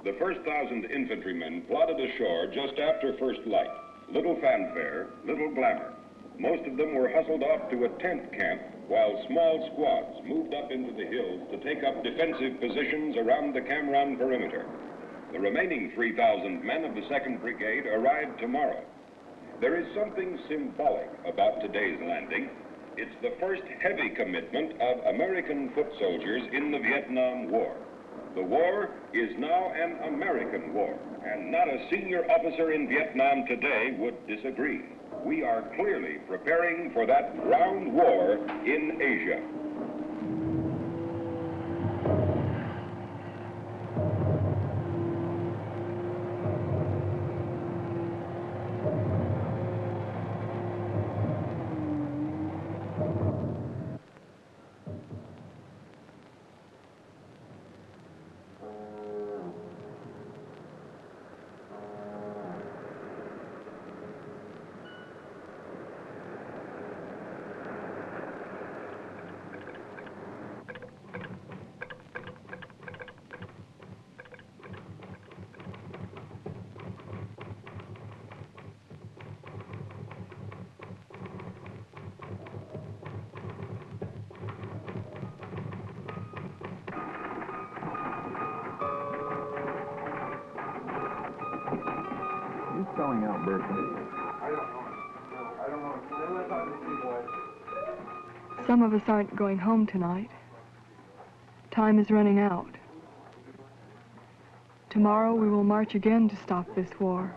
The first 1,000 infantrymen plodded ashore just after first light. Little fanfare, little glamour. Most of them were hustled off to a tent camp, while small squads moved up into the hills to take up defensive positions around the Cam Ranh perimeter. The remaining 3,000 men of the 2nd Brigade arrived tomorrow. There is something symbolic about today's landing. It's the first heavy commitment of American foot soldiers in the Vietnam War. The war is now an American war, and not a senior officer in Vietnam today would disagree. We are clearly preparing for that ground war in Asia. Selling out Berkeley. I don't know. No, I don't know. They live on the seaboard. Some of us aren't going home tonight. Time is running out. Tomorrow we will march again to stop this war.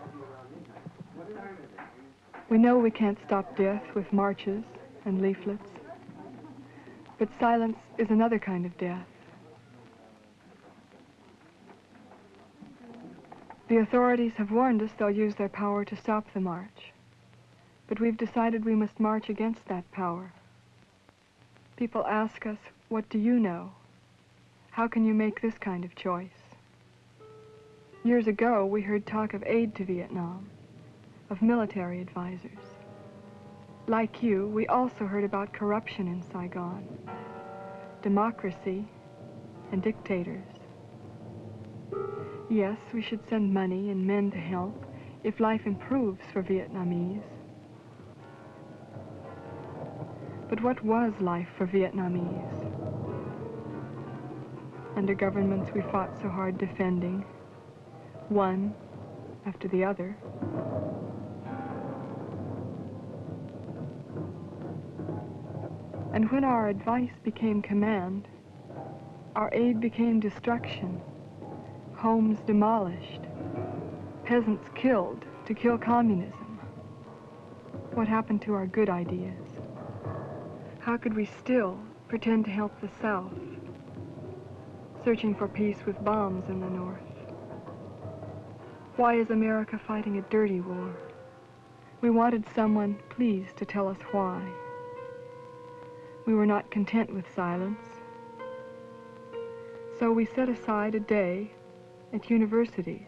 We know we can't stop death with marches and leaflets, but silence is another kind of death. The authorities have warned us they'll use their power to stop the march. But we've decided we must march against that power. People ask us, what do you know? How can you make this kind of choice? Years ago, we heard talk of aid to Vietnam, of military advisors. Like you, we also heard about corruption in Saigon, democracy, and dictators. Yes, we should send money and men to help if life improves for Vietnamese. But what was life for Vietnamese? Under governments we fought so hard defending, won, after the other. And when our advice became command, our aid became destruction, homes demolished, peasants killed to kill communism. What happened to our good ideas? How could we still pretend to help the South, searching for peace with bombs in the North? Why is America fighting a dirty war? We wanted someone pleased to tell us why. We were not content with silence. So we set aside a day at universities,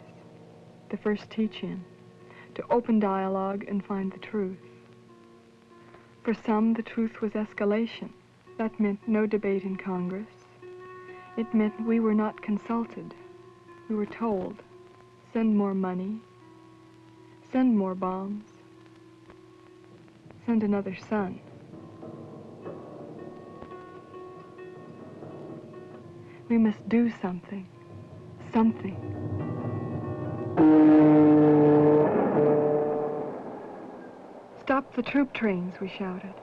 the first teach-in, to open dialogue and find the truth. For some, the truth was escalation. That meant no debate in Congress. It meant we were not consulted. We were told, send more money, send more bombs, send another son. We must do something, something. Stop the troop trains, we shouted.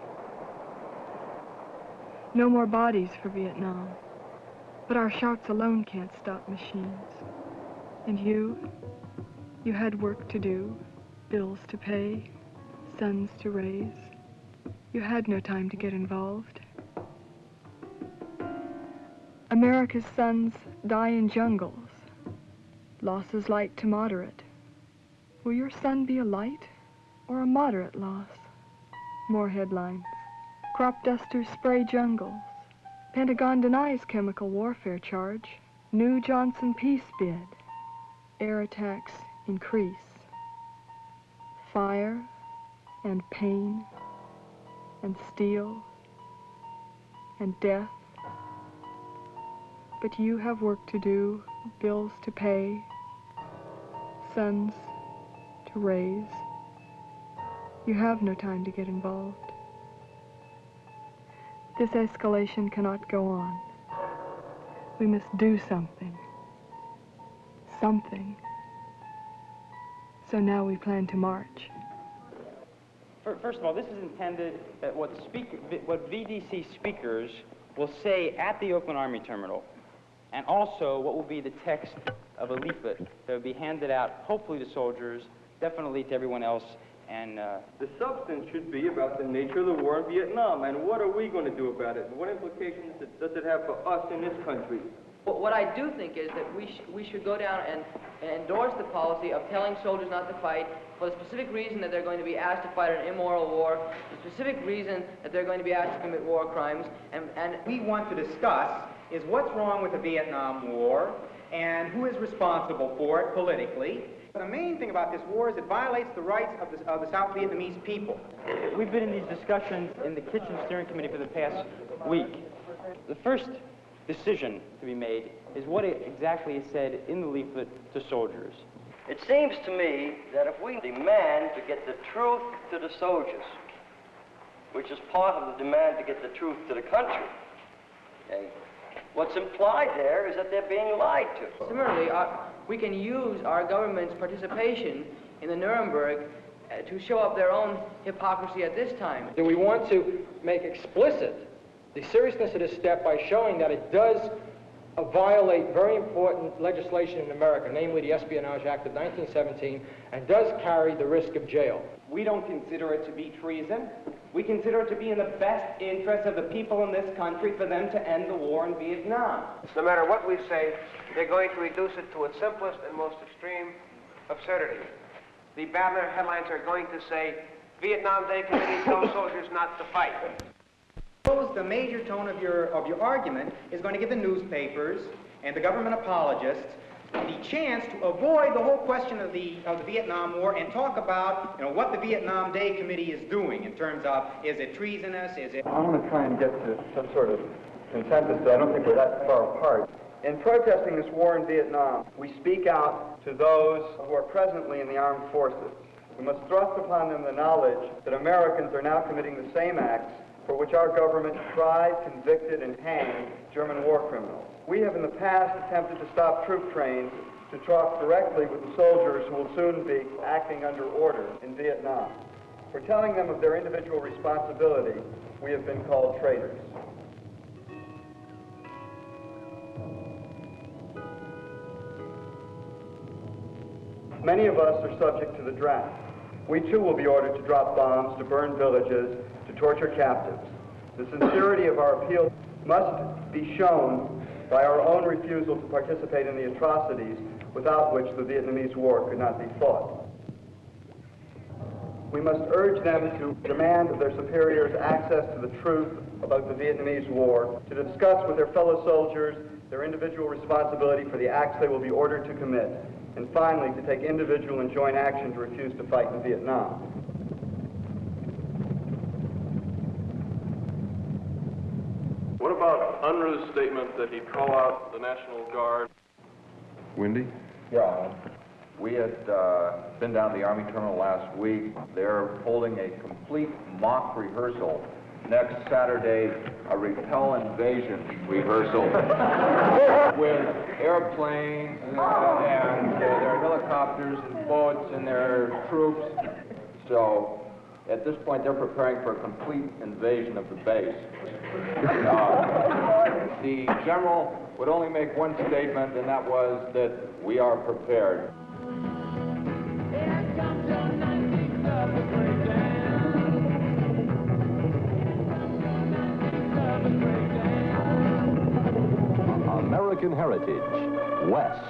No more bodies for Vietnam. But our shouts alone can't stop machines. And you had work to do, bills to pay, sons to raise. You had no time to get involved. America's sons die in jungles. Losses light to moderate. Will your son be a light or a moderate loss? More headlines. Crop dusters spray jungles. Pentagon denies chemical warfare charge. New Johnson peace bid. Air attacks increase. Fire and pain and steel and death. But you have work to do, bills to pay, sons to raise. You have no time to get involved. This escalation cannot go on. We must do something. Something. So now we plan to march. First of all, this is intended that what VDC speakers will say at the Oakland Army Terminal, and also what will be the text of a leaflet that will be handed out, hopefully to soldiers, definitely to everyone else. And the substance should be about the nature of the war in Vietnam, and what are we going to do about it, and what implications does it have for us in this country? Well, what I do think is that we should go down and endorse the policy of telling soldiers not to fight for the specific reason that they're going to be asked to fight an immoral war, the specific reason that they're going to be asked to commit war crimes, and we want to discuss is what's wrong with the Vietnam War and who is responsible for it politically. The main thing about this war is it violates the rights of the South Vietnamese people. We've been in these discussions in the Kitchen Steering Committee for the past week. The first decision to be made is what exactly is said in the leaflet to soldiers. It seems to me that if we demand to get the truth to the soldiers, which is part of the demand to get the truth to the country, okay, what's implied there is that they're being lied to. Similarly, we can use our government's participation in the Nuremberg to show up their own hypocrisy at this time. Do we want to make explicit the seriousness of this step by showing that it does violate very important legislation in America, namely the Espionage Act of 1917, and does carry the risk of jail? We don't consider it to be treason. We consider it to be in the best interest of the people in this country for them to end the war in Vietnam. No matter what we say, they're going to reduce it to its simplest and most extreme absurdity. The banner headlines are going to say, Vietnam Day Committee tells soldiers not to fight. Suppose the major tone of your argument is going to give the newspapers and the government apologists the chance to avoid the whole question of the Vietnam War and talk about, what the Vietnam Day Committee is doing in terms of, is it treasonous, is it... I want to try and get to some sort of consensus, but I don't think we're that far apart. In protesting this war in Vietnam, we speak out to those who are presently in the armed forces. We must thrust upon them the knowledge that Americans are now committing the same acts for which our government tried, convicted, and hanged German war criminals. We have in the past attempted to stop troop trains to talk directly with the soldiers who will soon be acting under order in Vietnam. For telling them of their individual responsibility, we have been called traitors. Many of us are subject to the draft. We too will be ordered to drop bombs, to burn villages, to torture captives. The sincerity of our appeal must be shown by our own refusal to participate in the atrocities without which the Vietnamese War could not be fought. We must urge them to demand of their superiors access to the truth about the Vietnamese War, to discuss with their fellow soldiers their individual responsibility for the acts they will be ordered to commit, and finally, to take individual and joint action to refuse to fight in Vietnam. What about UNRWA's statement that he'd call out the National Guard? Wendy? Yeah. We had been down to the Army Terminal last week. They're holding a complete mock rehearsal. Next Saturday, a repel invasion rehearsal with airplanes and their helicopters and boats and their troops. So at this point, they're preparing for a complete invasion of the base. The general would only make one statement, and that was that we are prepared. American Heritage, West.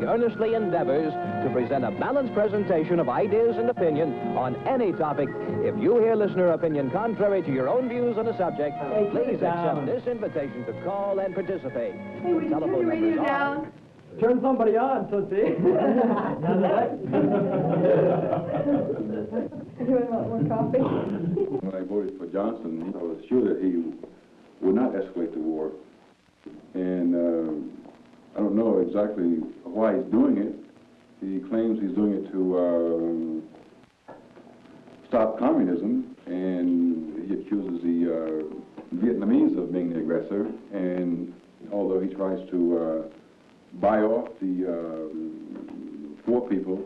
Earnestly endeavors to present a balanced presentation of ideas and opinion on any topic. If you hear listener opinion contrary to your own views on a subject, please accept this invitation to call and participate. Hey, would you turn the radio down? Turn somebody on, Tootsie. You want more coffee? When I voted for Johnson, I was sure that he would not escalate the war. And I don't know exactly why he's doing it. He claims he's doing it to stop communism, and he accuses the Vietnamese of being the aggressor. And although he tries to buy off the poor people,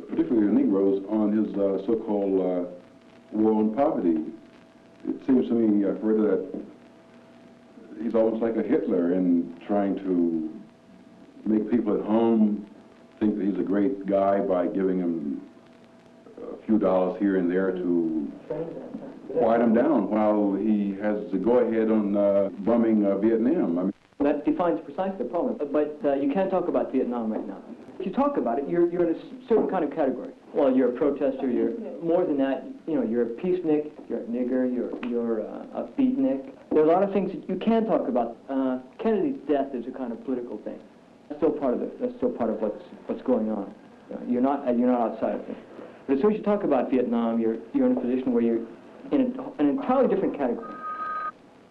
particularly the Negroes, on his so-called war on poverty, it seems to me further that he's almost like a Hitler in trying to make people at home think that he's a great guy by giving them a few dollars here and there to quiet him down while he has the go-ahead on bombing Vietnam. I mean, that defines precisely the problem. But you can't talk about Vietnam right now. If you talk about it, you're in a certain kind of category. Well, you're a protester. You're more than that. You know, you're a peacenik. You're a nigger. You're a beatnik. There are a lot of things that you can talk about. Kennedy's death is a kind of political thing. That's still part of it. That's still part of what's going on. You're not outside of it. But as soon as you talk about Vietnam, you're in a position where you're in an entirely different category.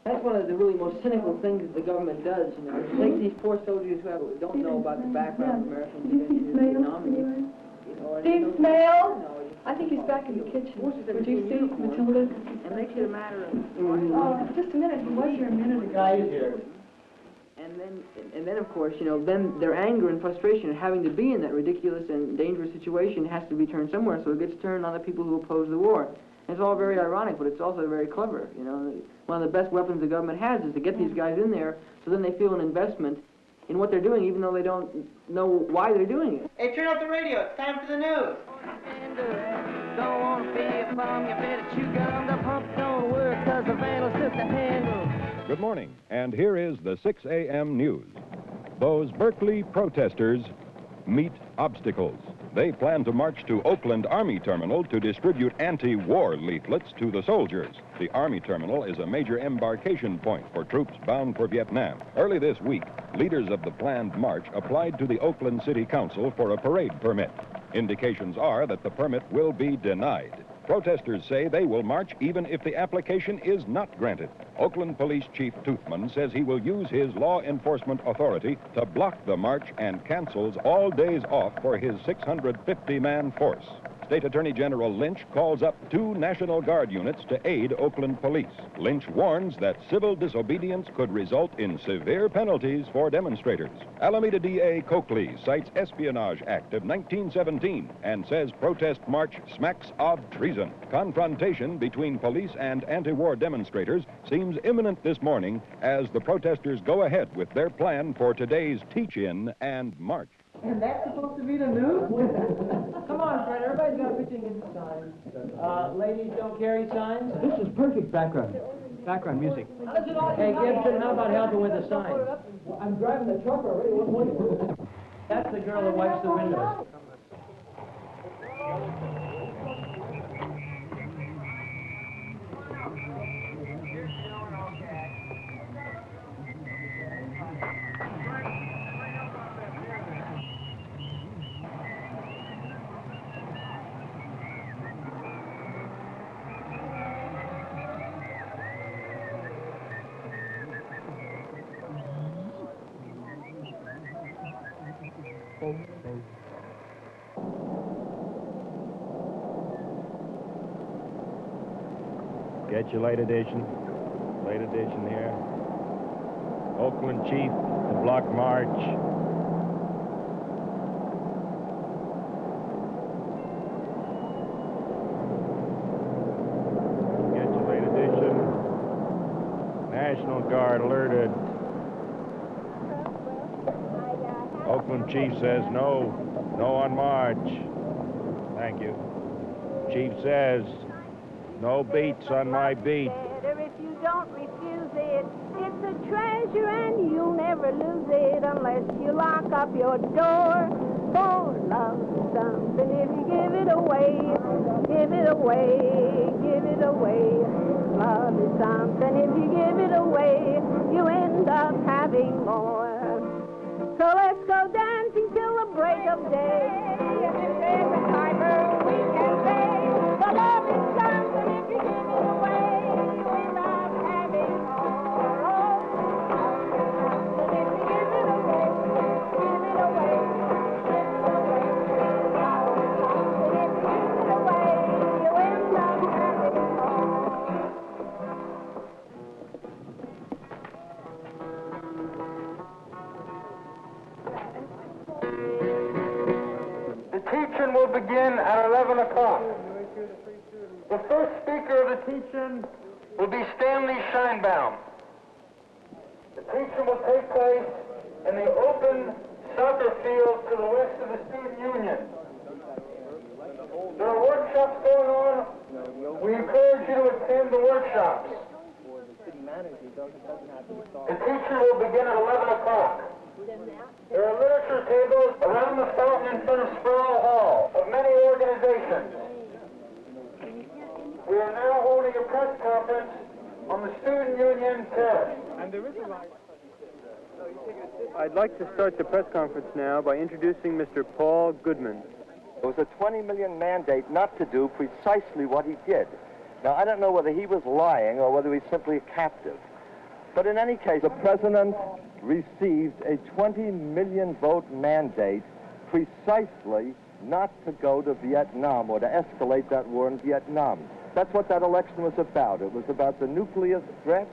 That's one of the really most cynical things that the government does, you know. It takes these poor soldiers who don't know about the background of American Vietnam, and Steve Smale? I think he's back in the kitchen. Would you see Matilda? It makes it a matter of... Oh, just a minute. He was here a minute ago. Guy is here. And then, of course, you know, then their anger and frustration at having to be in that ridiculous and dangerous situation has to be turned somewhere, so it gets turned on the people who oppose the war. And it's all very ironic, but it's also very clever, you know. One of the best weapons the government has is to get these guys in there so then they feel an investment in what they're doing, even though they don't know why they're doing it. Hey, turn off the radio. It's time for the news. Don't want to be a bum, you better chew gum. The pump don't work because the vandal's just a handle. Good morning, and here is the 6 a.m. news. Those Berkeley protesters meet obstacles. They plan to march to Oakland Army Terminal to distribute anti-war leaflets to the soldiers. The Army Terminal is a major embarkation point for troops bound for Vietnam. Early this week, leaders of the planned march applied to the Oakland City Council for a parade permit. Indications are that the permit will be denied. Protesters say they will march even if the application is not granted. Oakland Police Chief Toothman says he will use his law enforcement authority to block the march and cancels all days off for his 650-man force. State Attorney General Lynch calls up 2 National Guard units to aid Oakland police. Lynch warns that civil disobedience could result in severe penalties for demonstrators. Alameda DA Coakley cites Espionage Act of 1917 and says protest march smacks of treason. Confrontation between police and anti-war demonstrators seems imminent this morning as the protesters go ahead with their plan for today's teach-in and march. And that's supposed to be the news? Come on, Fred, everybody's got a picture and get the signs. Ladies don't carry signs? This is perfect background music. Hey, Gibson, how about helping with the signs? I'm driving the truck already. What? That's the girl that wipes the windows. Get your late edition. Late edition here. Oakland Chief, the block march. Get your late edition. National Guard alerted. Oakland Chief says no. No on march. Thank you. Chief says no beats on my beat. If you don't refuse it, it's a treasure and you'll never lose it unless you lock up your door. For love is something, if you give it away, give it away, give it away. Love is something, if you give it away, you end up having more. So let's go dancing till the break of day. And if there's a timer, we can say, the love is something, if you give it away, you end up having more. Oh, something, if you give it away, give it away, give it away. Love is something, if you give it away, you end up having more. The teach-in will begin at 11 o'clock. The first speaker of the teach-in will be Stanley Scheinbaum. The teach-in will take place in the open soccer field to the west of the Student Union. There are workshops going on. We encourage you to attend the workshops. The teach-in will begin at 11 o'clock. There are literature tables around the fountain in front of Sproul Hall of many organizations. We are now holding a press conference on the Student Union terrace. And there is a light. I'd like to start the press conference now by introducing Mr. Paul Goodman. It was a 20 million mandate not to do precisely what he did. Now, I don't know whether he was lying or whether he's simply a captive. But in any case, the president received a 20 million vote mandate precisely not to go to Vietnam or to escalate that war in Vietnam. That's what that election was about. It was about the nuclear threat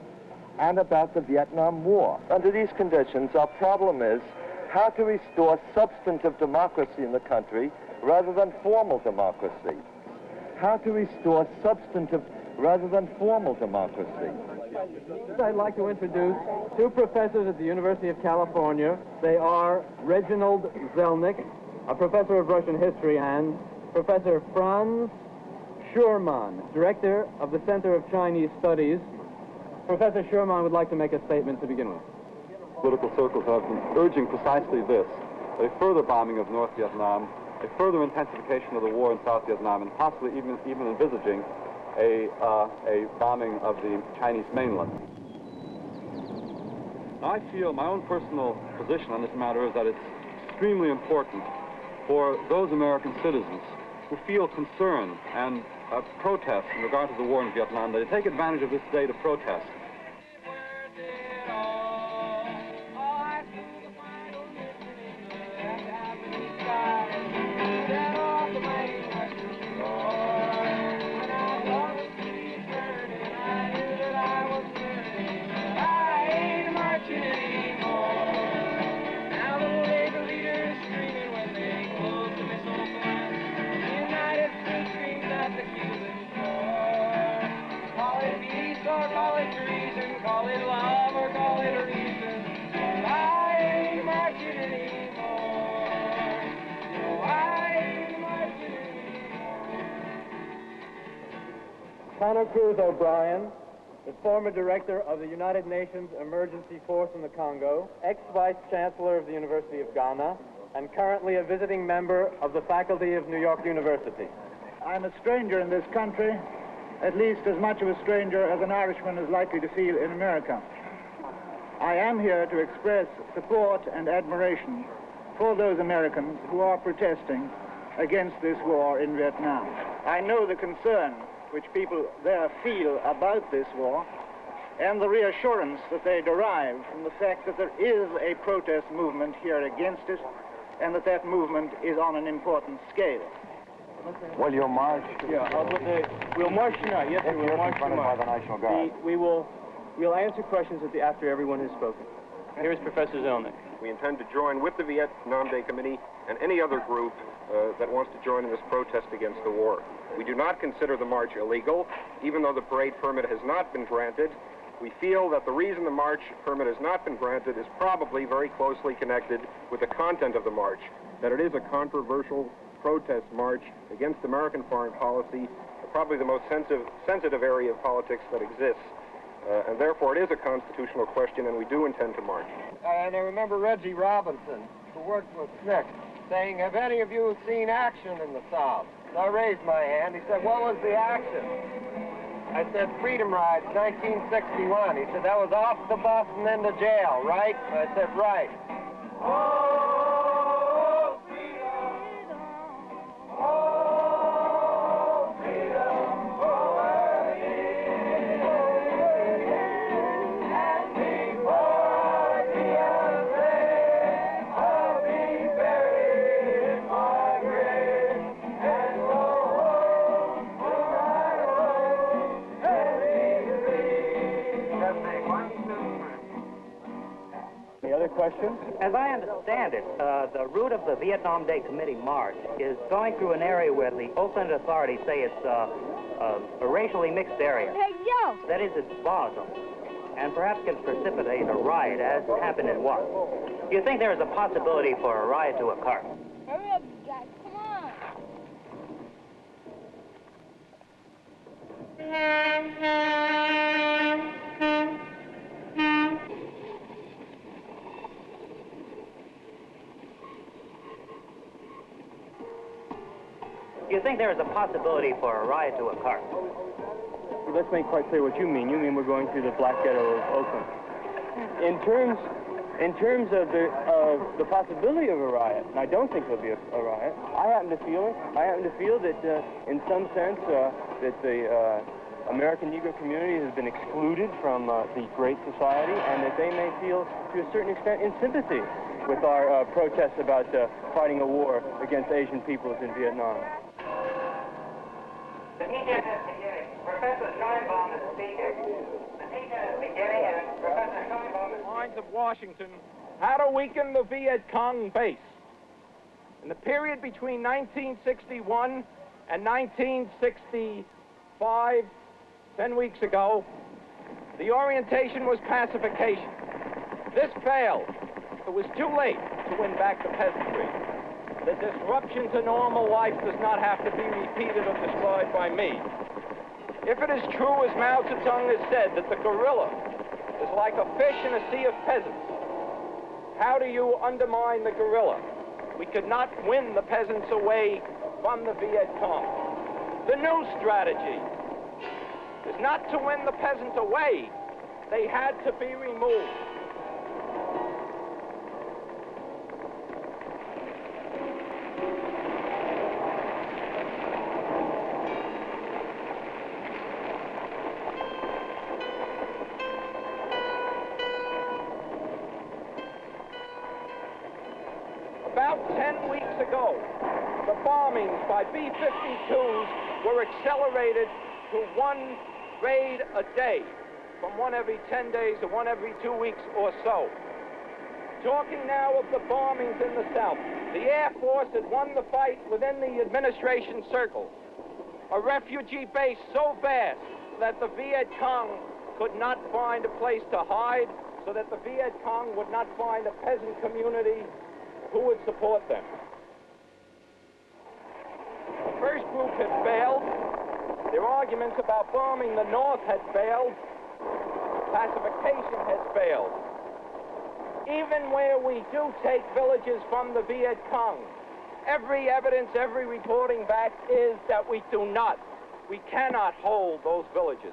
and about the Vietnam War. Under these conditions, our problem is how to restore substantive democracy in the country rather than formal democracy. How to restore substantive rather than formal democracy. I'd like to introduce 2 professors at the University of California. They are Reginald Zelnick, a professor of Russian history, and Professor Franz Schurman, director of the Center of Chinese Studies. Professor Schurman would like to make a statement to begin with. Political circles have been urging precisely this, a further bombing of North Vietnam, a further intensification of the war in South Vietnam, and possibly even envisaging a bombing of the Chinese mainland. I feel my own personal position on this matter is that it's extremely important for those American citizens who feel concern and protest in regard to the war in Vietnam, that they take advantage of this day to protest. Call it love or call it reason, but I ain't marching anymore. No, I ain't marching anymore. Connor Cruz O'Brien, the former director of the United Nations Emergency Force in the Congo, ex-vice chancellor of the University of Ghana, and currently a visiting member of the faculty of New York University. I'm a stranger in this country, at least as much of a stranger as an Irishman is likely to feel in America. I am here to express support and admiration for those Americans who are protesting against this war in Vietnam. I know the concern which people there feel about this war, and the reassurance that they derive from the fact that there is a protest movement here against it, and that that movement is on an important scale. Will you march? Yeah, we'll march tonight. Yes, we'll march confronted by the National Guard. We'll answer questions after everyone has spoken. Here's Professor Zelnick. We intend to join with the Vietnam Day Committee and any other group that wants to join in this protest against the war. We do not consider the march illegal, even though the parade permit has not been granted. We feel that the reason the march permit has not been granted is probably very closely connected with the content of the march, that it is a controversial protest march against American foreign policy, probably the most sensitive area of politics that exists. And therefore it is a constitutional question, and we do intend to march. And I remember Reggie Robinson, who worked with Smith, saying, have any of you seen action in the South? So I raised my hand. He said, what was the action? I said, Freedom Rides, 1961. He said, that was off the bus and then to jail, right? I said, right. Oh, freedom. Oh, freedom. Questions? As I understand it, the route of the Vietnam Day Committee march is going through an area where the Oakland authorities say it's a racially mixed area. Hey, Joe! That is, it's volatile, and perhaps can precipitate a riot, as happened in what? Do you think there is a possibility for a riot to occur? Hurry up, guys, come on! Do you think there is a possibility for a riot to occur? Well, let's make quite clear what you mean. You mean we're going through the Black Ghetto of Oakland. In terms of the possibility of a riot, and I don't think there'll be a riot. I happen to feel that in some sense that the American Negro community has been excluded from the Great Society, and that they may feel to a certain extent in sympathy with our protests about fighting a war against Asian peoples in Vietnam. The teacher is beginning. Professor Scheinbaum is speaking. The teacher is beginning, and Professor Scheinbaum is... Lines of Washington, how to weaken the Viet Cong base. In the period between 1961 and 1965, 10 weeks ago, the orientation was pacification. This failed. It was too late to win back the peasantry. The disruption to normal life does not have to be repeated or described by me. If it is true, as Mao Zedong has said, that the gorilla is like a fish in a sea of peasants, how do you undermine the gorilla? We could not win the peasants away from the Viet Cong. The new strategy is not to win the peasants away. They had to be removed. About 10 weeks ago, the bombings by B-52s were accelerated to one raid a day, from one every 10 days to one every 2 weeks or so. Talking now of the bombings in the South, the Air Force had won the fight within the administration circles. A refugee base so vast that the Viet Cong could not find a place to hide so that the Viet Cong would not find a peasant community who would support them. The first group had failed. Their arguments about bombing the North had failed. Pacification has failed. Even where we do take villages from the Viet Cong, every evidence, every reporting back is that we do not. We cannot hold those villages.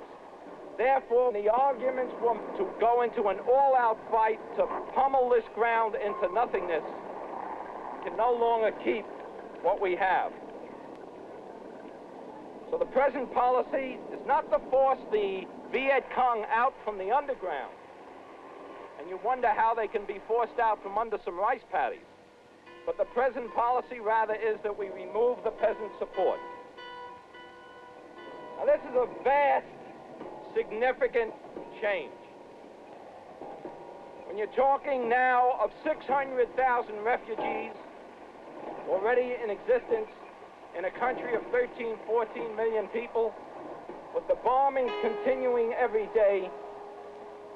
Therefore, the arguments were to go into an all-out fight to pummel this ground into nothingness can no longer keep what we have. So the present policy is not to force the Viet Cong out from the underground. And you wonder how they can be forced out from under some rice paddies. But the present policy rather is that we remove the peasant support. Now this is a vast, significant change. When you're talking now of 600,000 refugees already in existence in a country of 13, 14 million people, with the bombings continuing every day,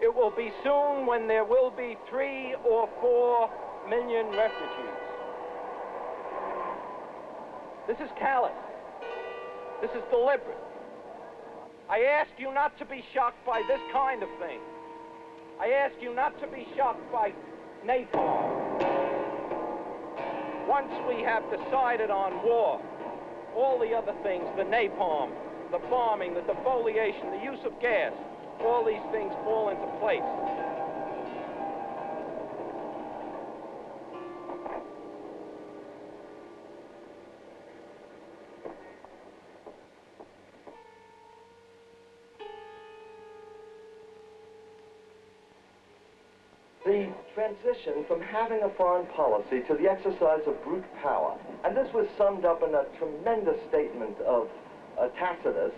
it will be soon when there will be 3 or 4 million refugees. This is callous. This is deliberate. I ask you not to be shocked by this kind of thing. I ask you not to be shocked by napalm. Once we have decided on war, all the other things, the napalm, the bombing, the defoliation, the use of gas, all these things fall into place. The transition from having a foreign policy to the exercise of brute power, and this was summed up in a tremendous statement of Tacitus.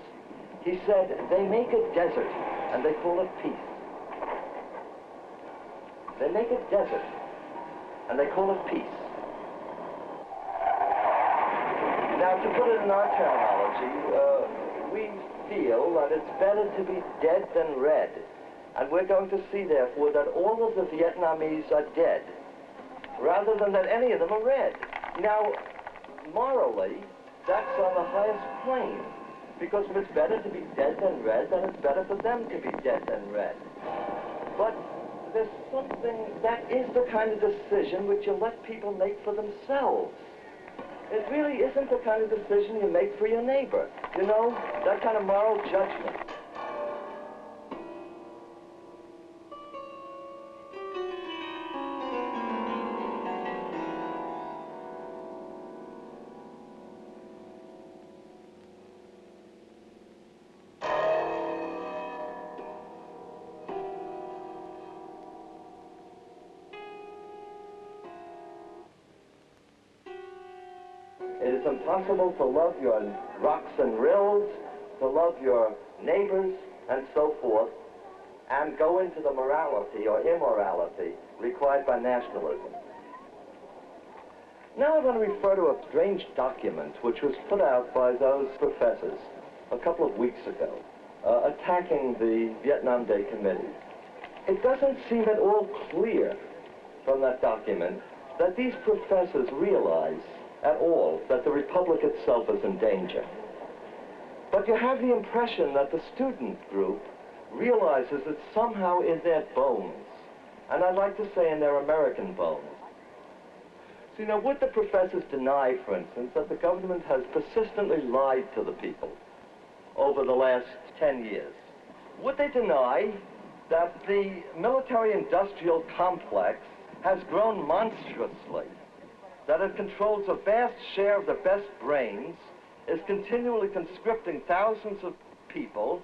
He said, they make a desert, and they call it peace. They make a desert, and they call it peace. Now, to put it in our terminology, we feel that it's better to be dead than red. And we're going to see, therefore, that all of the Vietnamese are dead, rather than that any of them are red. Now, morally, that's on the highest plane, because if it's better to be dead than red, then it's better for them to be dead than red. But there's something, that is the kind of decision which you let people make for themselves. It really isn't the kind of decision you make for your neighbor. You know, that kind of moral judgment. It is impossible to love your rocks and rills, to love your neighbors, and so forth, and go into the morality or immorality required by nationalism. Now I want to refer to a strange document which was put out by those professors a couple of weeks ago, attacking the Vietnam Day Committee. It doesn't seem at all clear from that document that these professors realize at all that the Republic itself is in danger. But you have the impression that the student group realizes it somehow in their bones, and I'd like to say in their American bones. So, you know, would the professors deny, for instance, that the government has persistently lied to the people over the last 10 years? Would they deny that the military-industrial complex has grown monstrously, that it controls a vast share of the best brains, is continually conscripting thousands of people,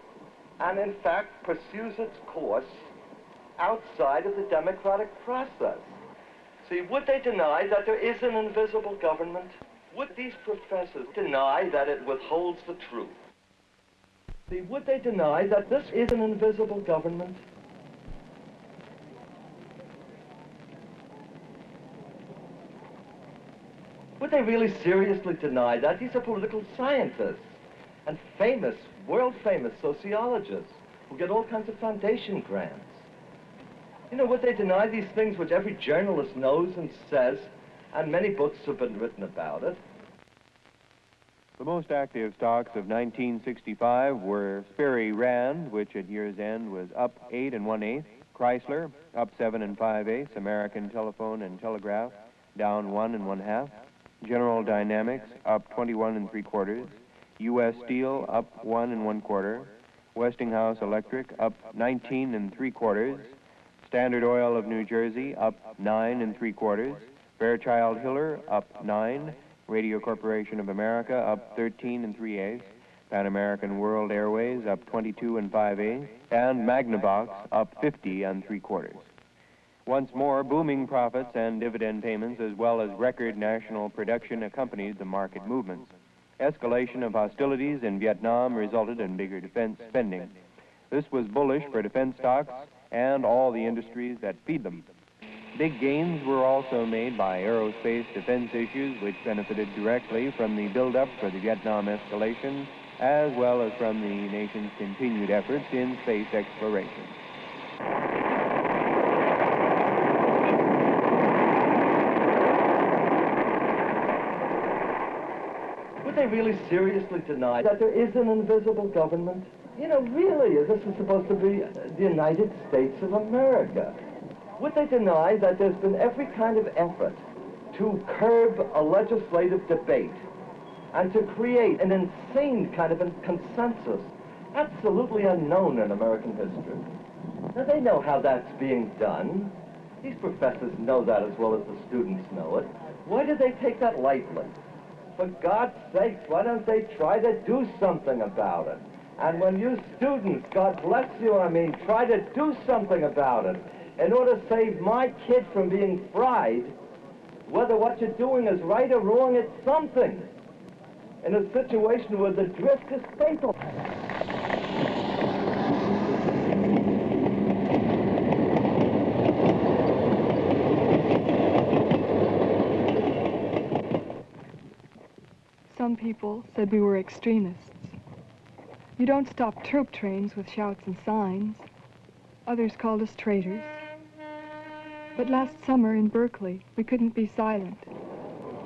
and in fact pursues its course outside of the democratic process? See, would they deny that there is an invisible government? Would these professors deny that it withholds the truth? See, would they deny that this is an invisible government? Would they really seriously deny that? These are political scientists and famous, world-famous sociologists. who get all kinds of foundation grants. You know, would they deny these things which every journalist knows and says, and many books have been written about it? The most active stocks of 1965 were Sperry Rand, which at year's end was up 8 1/8, Chrysler up 7 5/8, American Telephone and Telegraph down 1 1/2, General Dynamics up 21 3/4, U.S. Steel up 1 1/4, Westinghouse Electric up 19 3/4, Standard Oil of New Jersey up 9 3/4, Fairchild Hiller up 9, Radio Corporation of America up 13 3/8, Pan American World Airways up 22 5/8, and Magnavox up 50 3/4. Once more, booming profits and dividend payments as well as record national production accompanied the market movements. Escalation of hostilities in Vietnam resulted in bigger defense spending. This was bullish for defense stocks and all the industries that feed them. Big gains were also made by aerospace defense issues, which benefited directly from the buildup for the Vietnam escalation, as well as from the nation's continued efforts in space exploration. Would they really seriously deny that there is an invisible government? You know, really, this is supposed to be the United States of America. Would they deny that there's been every kind of effort to curb a legislative debate and to create an insane kind of a consensus, absolutely unknown in American history? Now, they know how that's being done. These professors know that as well as the students know it. Why do they take that lightly? For God's sakes, why don't they try to do something about it? And when you students, God bless you, I mean, try to do something about it, in order to save my kid from being fried, whether what you're doing is right or wrong, it's something. In a situation where the drift is fatal. Some people said we were extremists. You don't stop troop trains with shouts and signs. Others called us traitors. But last summer in Berkeley, we couldn't be silent.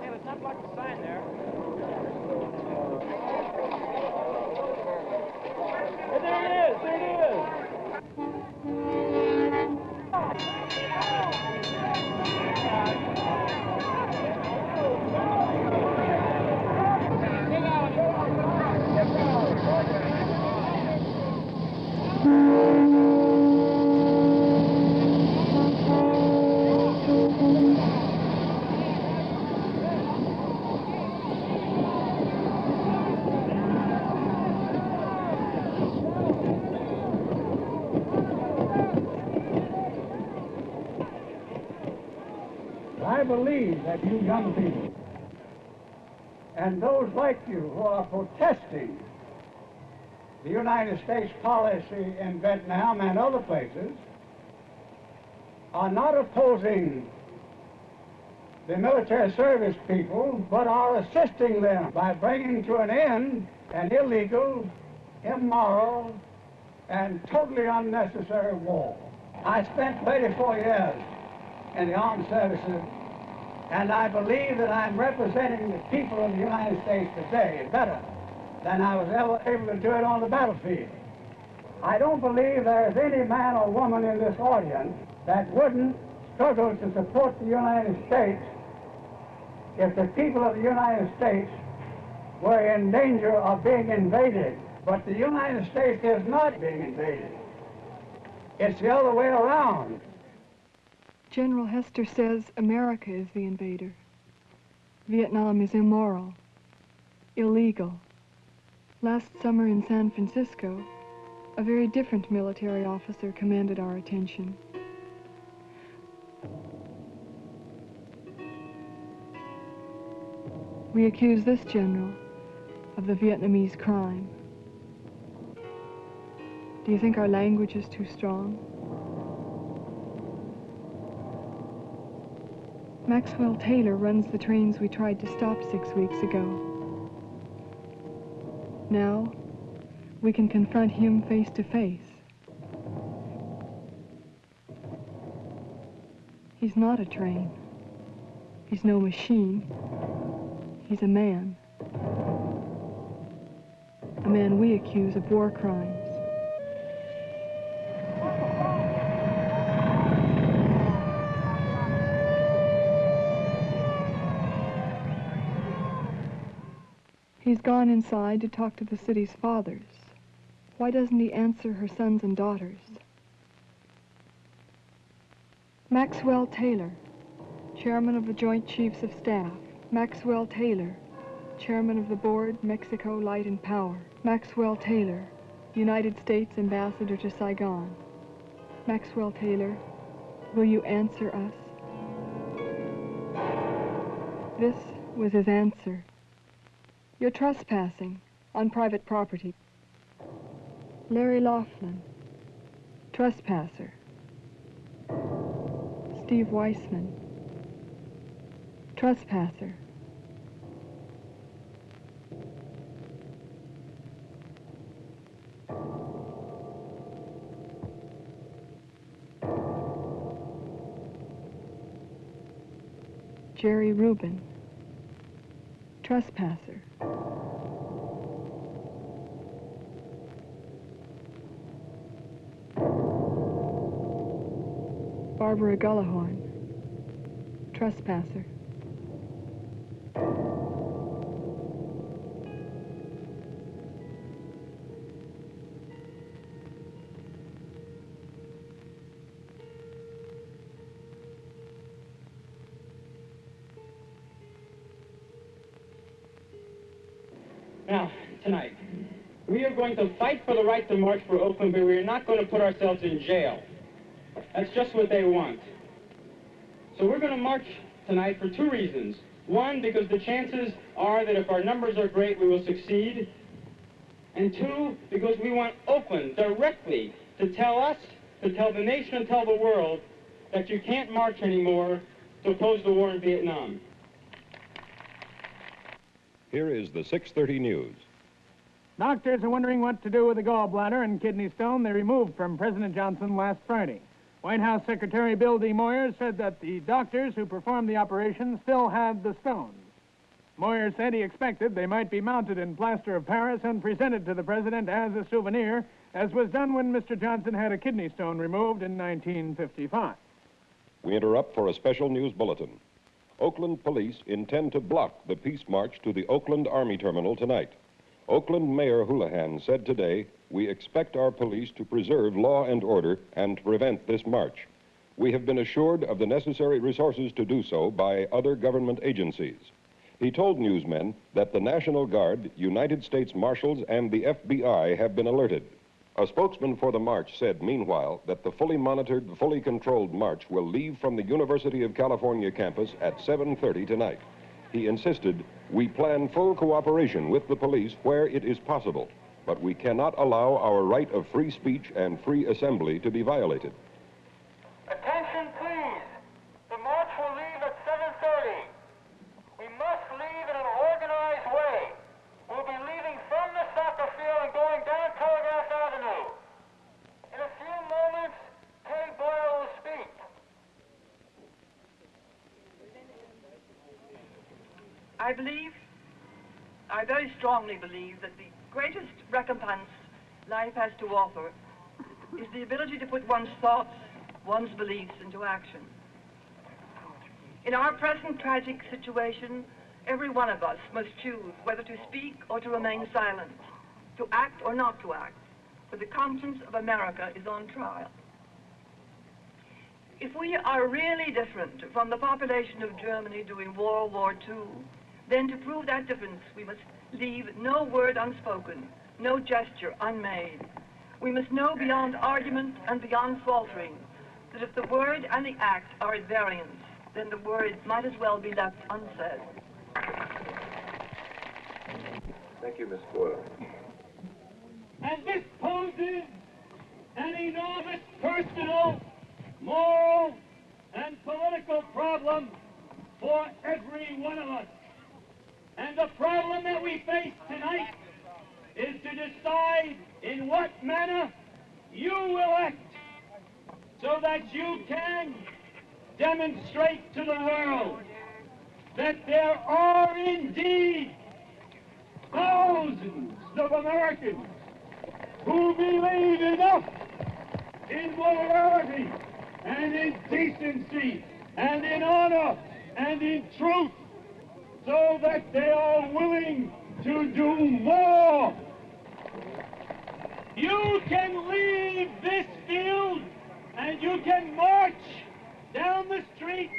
Hey, let's not block the sign there. There it is! There it is! I believe that you young people and those like you who are protesting the United States policy in Vietnam and other places are not opposing the military service people, but are assisting them by bringing to an end an illegal, immoral, and totally unnecessary war. I spent 34 years in the armed services, and I believe that I'm representing the people of the United States today better than I was ever able to do it on the battlefield. I don't believe there is any man or woman in this audience that wouldn't struggle to support the United States if the people of the United States were in danger of being invaded. But the United States is not being invaded. It's the other way around. General Hester says America is the invader. Vietnam is immoral, illegal. Last summer in San Francisco, a very different military officer commanded our attention. We accuse this general of the Vietnamese crime. Do you think our language is too strong? Maxwell Taylor runs the trains we tried to stop 6 weeks ago. Now, we can confront him face to face He's not a train. He's no machine. He's a man. A man we accuse of war crimes. He's gone inside to talk to the city's fathers. Why doesn't he answer her sons and daughters? Maxwell Taylor, Chairman of the Joint Chiefs of Staff. Maxwell Taylor, Chairman of the Board, Mexico Light and Power. Maxwell Taylor, United States Ambassador to Saigon. Maxwell Taylor, will you answer us? This was his answer. You're trespassing on private property. Larry Laughlin, trespasser. Steve Weissman, trespasser. Jerry Rubin, trespasser. Barbara Gullahorn, trespasser. Now, tonight, we are going to fight for the right to march for Oakland, but we are not going to put ourselves in jail. That's just what they want. So we're going to march tonight for two reasons. One, because the chances are that if our numbers are great, we will succeed. And two, because we want Oakland directly to tell us, to tell the nation and tell the world that you can't march anymore to oppose the war in Vietnam. Here is the 6:30 news. Doctors are wondering what to do with the gallbladder and kidney stone they removed from President Johnson last Friday. White House Secretary Bill D. Moyer said that the doctors who performed the operation still had the stones. Moyer said he expected they might be mounted in plaster of Paris and presented to the president as a souvenir, as was done when Mr. Johnson had a kidney stone removed in 1955. We interrupt for a special news bulletin. Oakland police intend to block the peace march to the Oakland Army Terminal tonight. Oakland Mayor Houlihan said today, "We expect our police to preserve law and order and to prevent this march. We have been assured of the necessary resources to do so by other government agencies." He told newsmen that the National Guard, United States Marshals, and the FBI have been alerted. A spokesman for the march said, meanwhile, that the fully monitored, fully controlled march will leave from the University of California campus at 7:30 tonight. He insisted, "We plan full cooperation with the police where it is possible, but we cannot allow our right of free speech and free assembly to be violated." Attention, please. The march will leave at 7:30. We must leave in an organized way. We'll be leaving from the soccer field and going down Telegraph Avenue. In a few moments, Kay Boyle will speak. I very strongly believe that the greatest recompense life has to offer is the ability to put one's thoughts, one's beliefs into action. In our present tragic situation, every one of us must choose whether to speak or to remain silent, to act or not to act, for the conscience of America is on trial. If we are really different from the population of Germany during World War II, then to prove that difference, we must leave no word unspoken, no gesture unmade. We must know beyond argument and beyond faltering that if the word and the act are at variance, then the word might as well be left unsaid. Thank you, Miss Boyle. And this poses an enormous personal, moral, and political problem for every one of us. And the problem that we face tonight is to decide in what manner you will act so that you can demonstrate to the world that there are indeed thousands of Americans who believe enough in morality and in decency and in honor and in truth so that they are willing to do more. You can leave this field and you can march down the street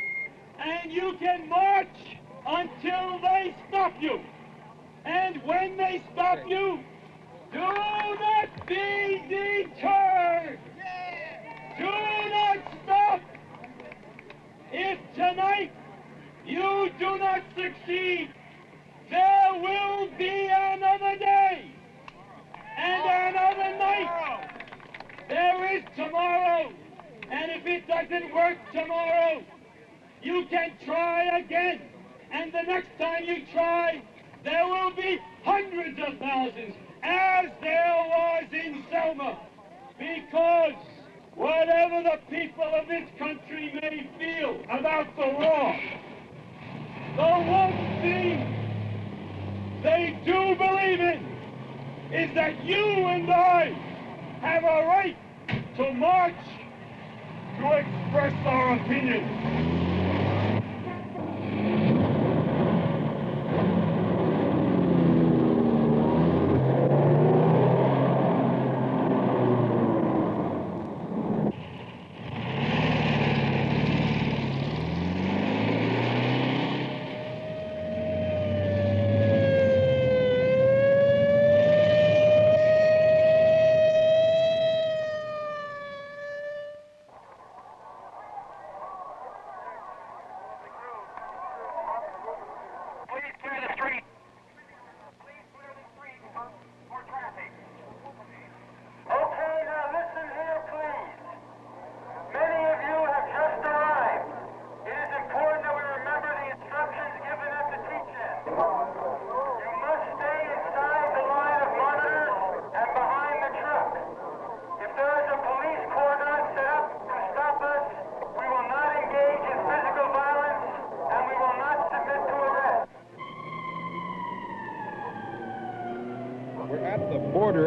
and you can march until they stop you. And when they stop you, do not be deterred. Do not stop. If tonight you do not succeed, there will be another day and another night. There is tomorrow, and if it doesn't work tomorrow, you can try again. And the next time you try, there will be hundreds of thousands, as there was in Selma, because whatever the people of this country may feel about the war, the one thing they do believe in is that you and I have a right to march to express our opinion.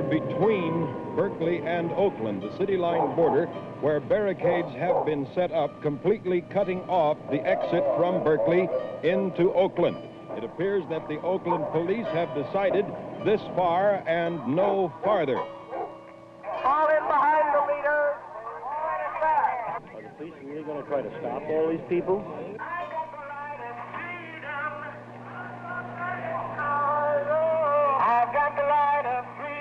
Between Berkeley and Oakland, the city line border, where barricades have been set up, completely cutting off the exit from Berkeley into Oakland. It appears that the Oakland police have decided this far and no farther. Fall in behind the leader. Are the police really going to try to stop all these people? I've got the light of freedom.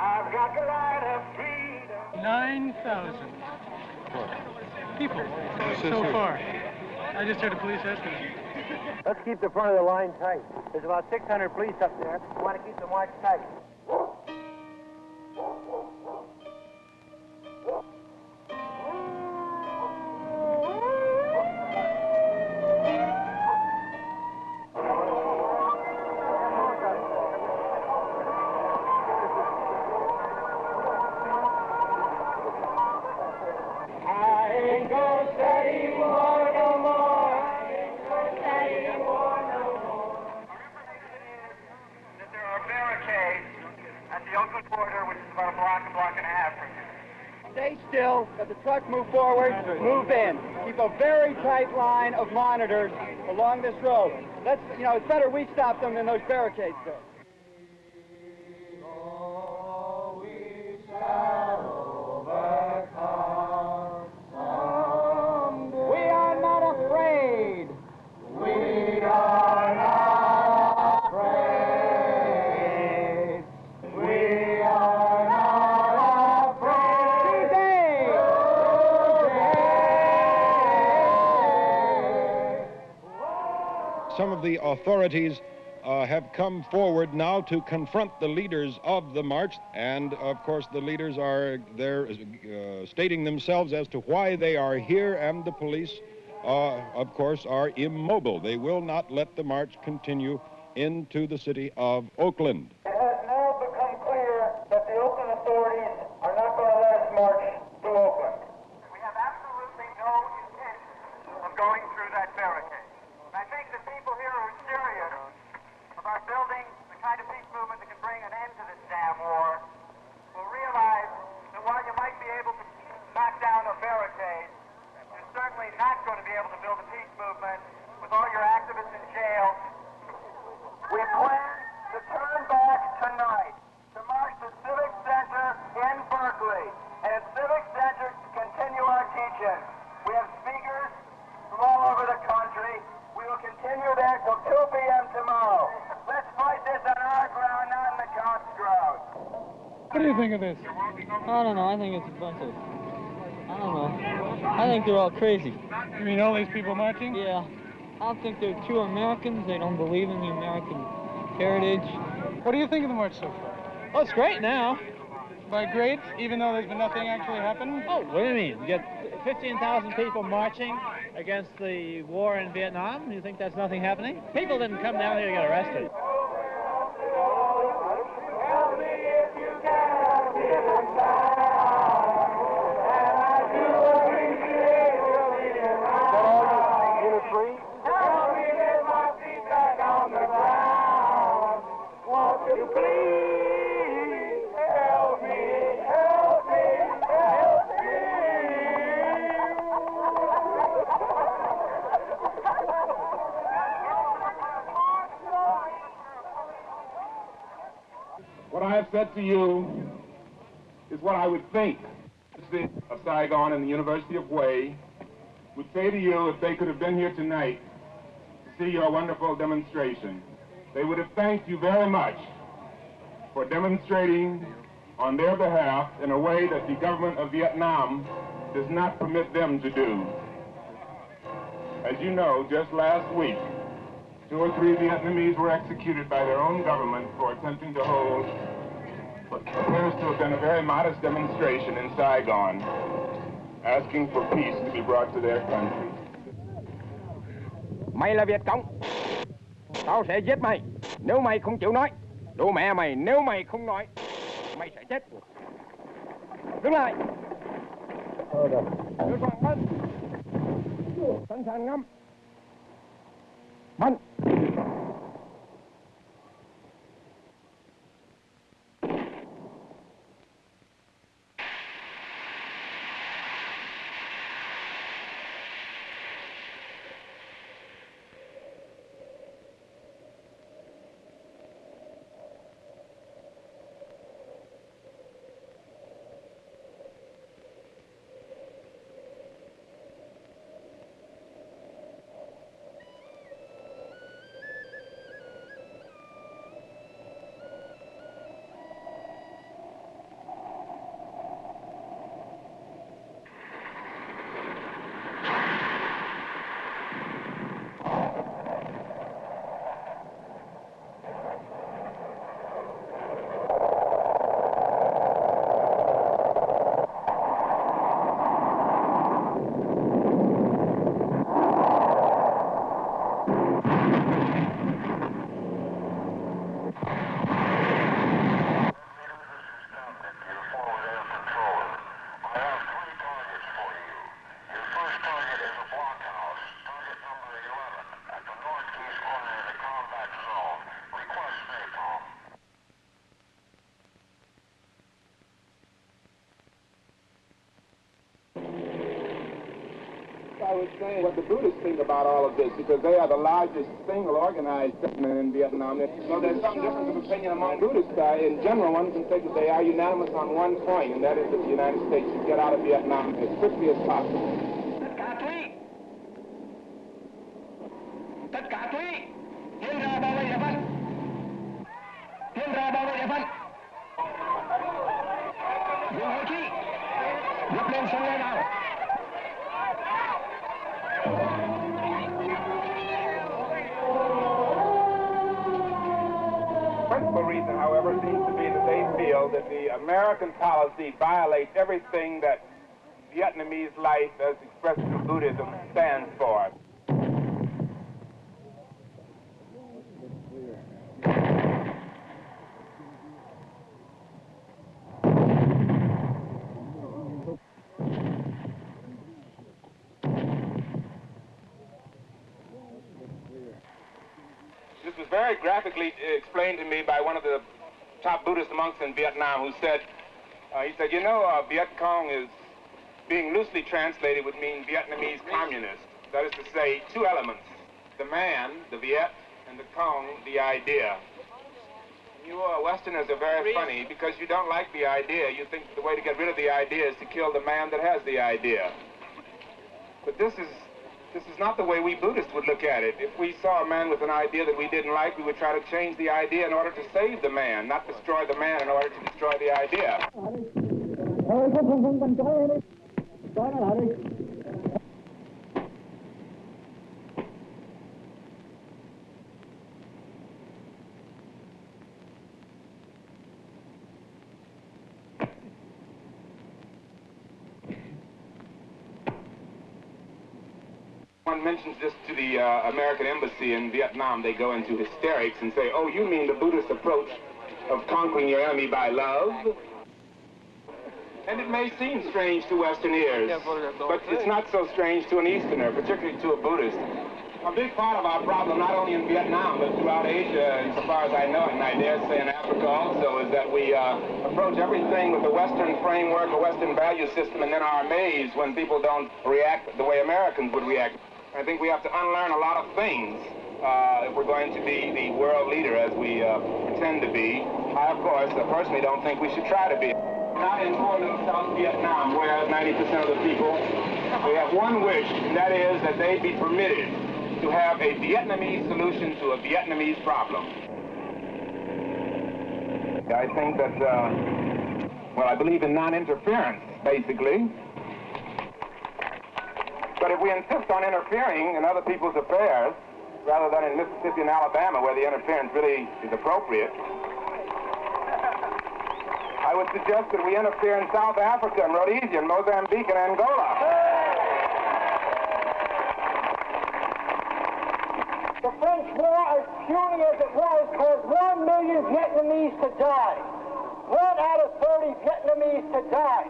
I've got the light of freedom. 9,000 people so far. I just heard a police estimate. Let's keep the front of the line tight. There's about 600 police up there. We want to keep the march tight. Stay still, let the truck move forward, move in. Keep a very tight line of monitors along this road. It's better we stop them than those barricades do. We are not afraid. We are not afraid. We are not afraid. Some of the authorities have come forward now to confront the leaders of the march, and of course the leaders are there stating themselves as to why they are here, and the police of course are immobile. They will not let the march continue into the city of Oakland. It has now become clear that the Oakland authorities are not going to let us march to Oakland. What do you think of this? I don't know. I think it's a bunch of... I don't know. I think they're all crazy. You mean all these people marching? Yeah. I don't think they're true Americans. They don't believe in the American heritage. What do you think of the march so far? Oh, it's great now. By great, even though there's been nothing actually happened? Oh, what do you mean? You get 15,000 people marching against the war in Vietnam? You think that's nothing happening? People didn't come down here to get arrested. What I have said to you is what I would think the city of Saigon and the University of Hue would say to you if they could have been here tonight to see your wonderful demonstration. They would have thanked you very much for demonstrating on their behalf in a way that the government of Vietnam does not permit them to do. As you know, just last week, 2 or 3 Vietnamese were executed by their own government for attempting to hold what appears to have been a very modest demonstration in Saigon, asking for peace to be brought to their country. Mày là Việt Cộng, tao sẽ giết mày nếu mày không chịu nói. Đồ mẹ mày, nếu mày không nói, mày sẽ chết. Đứng lại. Đưa soạn bắn. Sẵn sàng ngắm. Bắn. I was saying what the Buddhists think about all of this, because they are the largest single organized segment in Vietnam. So there's some difference of opinion among Buddhists. In general, one can say that they are unanimous on one point, and that is that the United States should get out of Vietnam as quickly as possible. Tất cả quý, tiến ra bao vây giải phân. Tiến ra bao vây giải phân. Dùng vũ khí, dập lên sông lên nào. The reason, however, seems to be that they feel that the American policy violates everything that Vietnamese life, as expressed through Buddhism, stands for. This was very graphically explained to me by one of the top Buddhist monks in Vietnam who said, you know, Viet Cong is being loosely translated would mean Vietnamese communist. That is to say, 2 elements, the man, the Viet, and the Cong, the idea. You Westerners are very funny because you don't like the idea. You think the way to get rid of the idea is to kill the man that has the idea. But this is This is not the way we Buddhists would look at it. If we saw a man with an idea that we didn't like, we would try to change the idea in order to save the man, not destroy the man in order to destroy the idea. One mentions this to the American embassy in Vietnam, they go into hysterics and say, oh, you mean the Buddhist approach of conquering your enemy by love? And it may seem strange to Western ears, but it's not so strange to an Easterner, particularly to a Buddhist. A big part of our problem, not only in Vietnam, but throughout Asia, insofar as I know it, and I dare say in Africa also, is that we approach everything with a Western framework, a Western value system, and then are amazed when people don't react the way Americans would react. I think we have to unlearn a lot of things if we're going to be the world leader as we pretend to be. I, of course, personally don't think we should try to be. Not in poor little South Vietnam, where 90% of the people, we have one wish, and that is that they be permitted to have a Vietnamese solution to a Vietnamese problem. I think that, well, I believe in non-interference, basically. But if we insist on interfering in other people's affairs, rather than in Mississippi and Alabama, where the interference really is appropriate, I would suggest that we interfere in South Africa and Rhodesia and Mozambique and Angola. The French war, as puny as it was, caused 1 million Vietnamese to die. 1 out of 30 Vietnamese to die.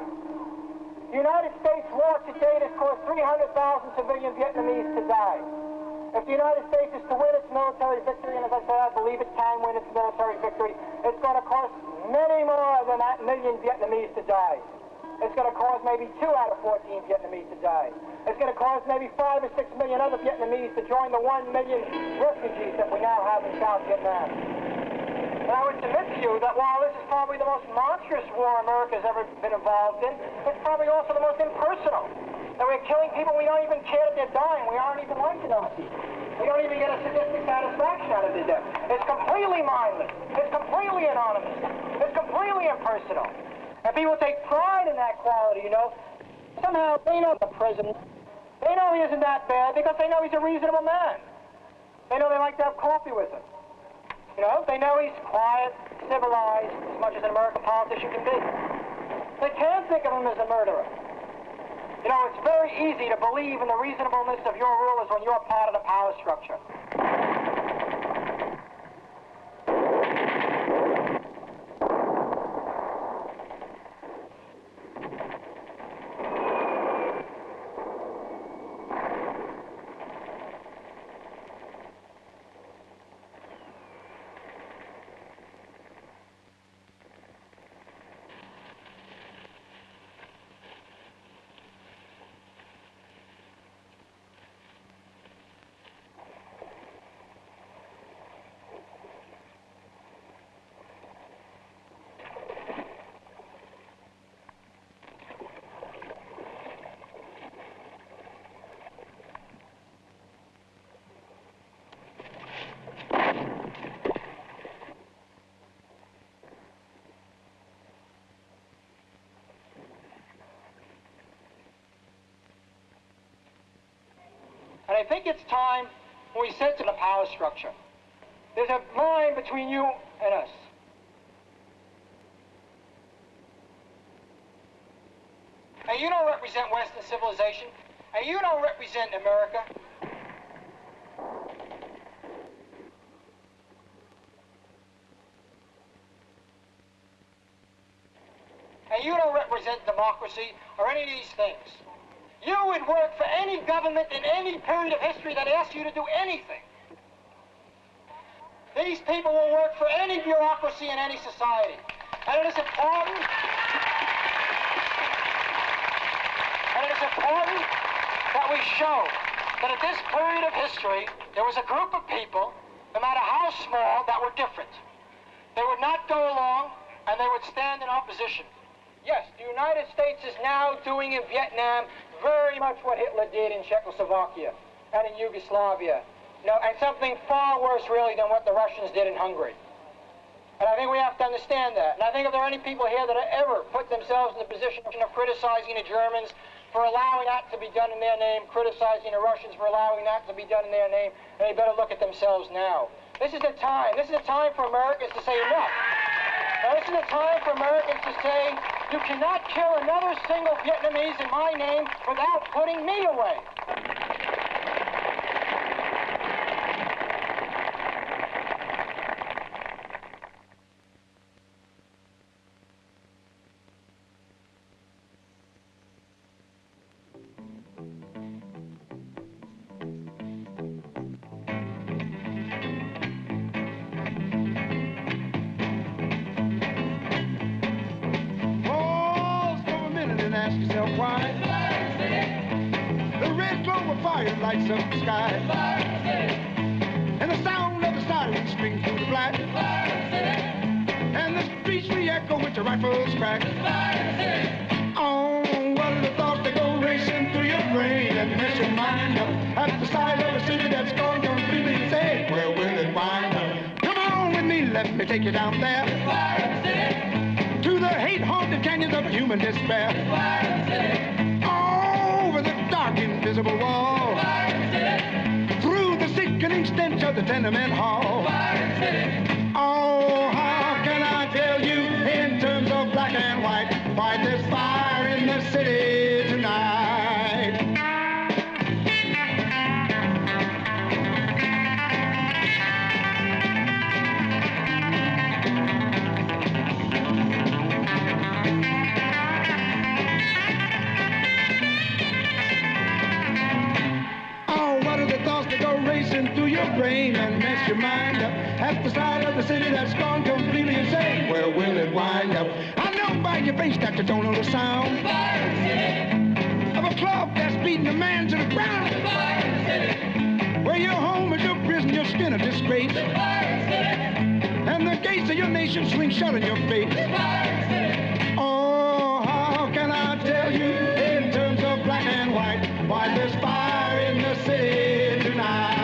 The United States war to date has caused 300,000 civilian Vietnamese to die. If the United States is to win its military victory, and as I said, I believe it can win its military victory, it's going to cost many more than that million Vietnamese to die. It's going to cause maybe 2 out of 14 Vietnamese to die. It's going to cause maybe 5 or 6 million other Vietnamese to join the 1 million refugees that we now have in South Vietnam. And I would submit to you that while this is probably the most monstrous war America's ever been involved in, it's probably also the most impersonal. That we're killing people, we don't even care that they're dying. We aren't even like the Nazis. We don't even get a sadistic satisfaction out of their death. It's completely mindless. It's completely anonymous. It's completely impersonal. And people take pride in that quality, you know. Somehow they know the president. They know he isn't that bad because they know he's a reasonable man. They know they like to have coffee with him. You know, they know he's quiet, civilized, as much as an American politician can be. They can't think of him as a murderer. You know, it's very easy to believe in the reasonableness of your rulers when you're part of the power structure. And I think it's time when we set to the power structure. There's a line between you and us. And you don't represent Western civilization, and you don't represent America. And you don't represent democracy or any of these things. You would work for any government in any period of history that asks you to do anything. These people will work for any bureaucracy in any society. And it is important, that we show that at this period of history, there was a group of people, no matter how small, that were different. They would not go along, and they would stand in opposition. Yes, the United States is now doing in Vietnam very much what Hitler did in Czechoslovakia. and in Yugoslavia. You know, and something far worse, really, than what the Russians did in Hungary. And I think we have to understand that. And I think if there are any people here that have ever put themselves in the position of criticizing the Germans for allowing that to be done in their name, criticizing the Russians for allowing that to be done in their name, they better look at themselves now. This is the time. This is the time for Americans to say enough. Now, this is the time for Americans to say, you cannot kill another single Vietnamese in my name without putting me away. Ask yourself why. The red clover fire lights up the sky. And the sound of the sirens ring through the black. And the streets re-echo with the rifles crack. Oh, what are the thoughts that go racing through your brain and mess your mind up at the sight of a city that's gone completely insane? Where will it wind up? Come on with me, let me take you down there. To the hate-haunted canyons of human despair. Over the dark, invisible wall. Through the sickening stench of the tenement hall. Oh, how can I tell you in terms of black and white why there's fire in the city tonight? Through your brain and mess your mind up at the sight of the city that's gone completely insane. Where will it wind up? I know by your face that you don't know the sound of a club that's beating a man to the ground. Where your home is your prison, your skin a disgrace, and the gates of your nation swing shut in your face. Oh, how can I tell you in terms of black and white why there's fire in the city tonight?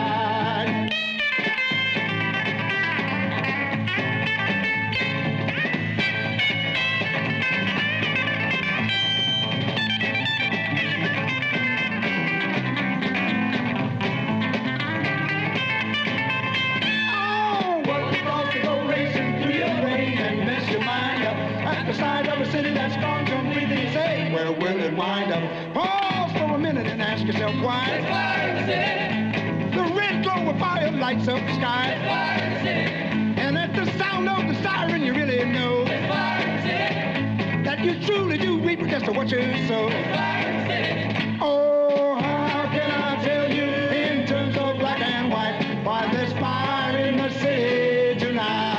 The side of a city that's gone completely insane. Where will it wind up? Pause for a minute and ask yourself why. There's fire in the city. The red glow of fire lights up the sky. There's fire in the city. And at the sound of the siren, you really know there's fire in the city. That you truly do reap just what you sow. There's fire in the city. Oh, how can I tell you in terms of black and white why there's fire in the city tonight?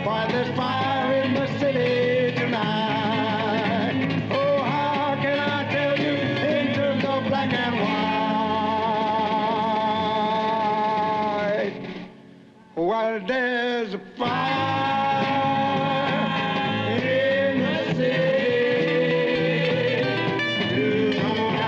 Why there's fire in the city tonight. Oh, how can I tell you in terms of black and white? While there's a fire in the city tonight.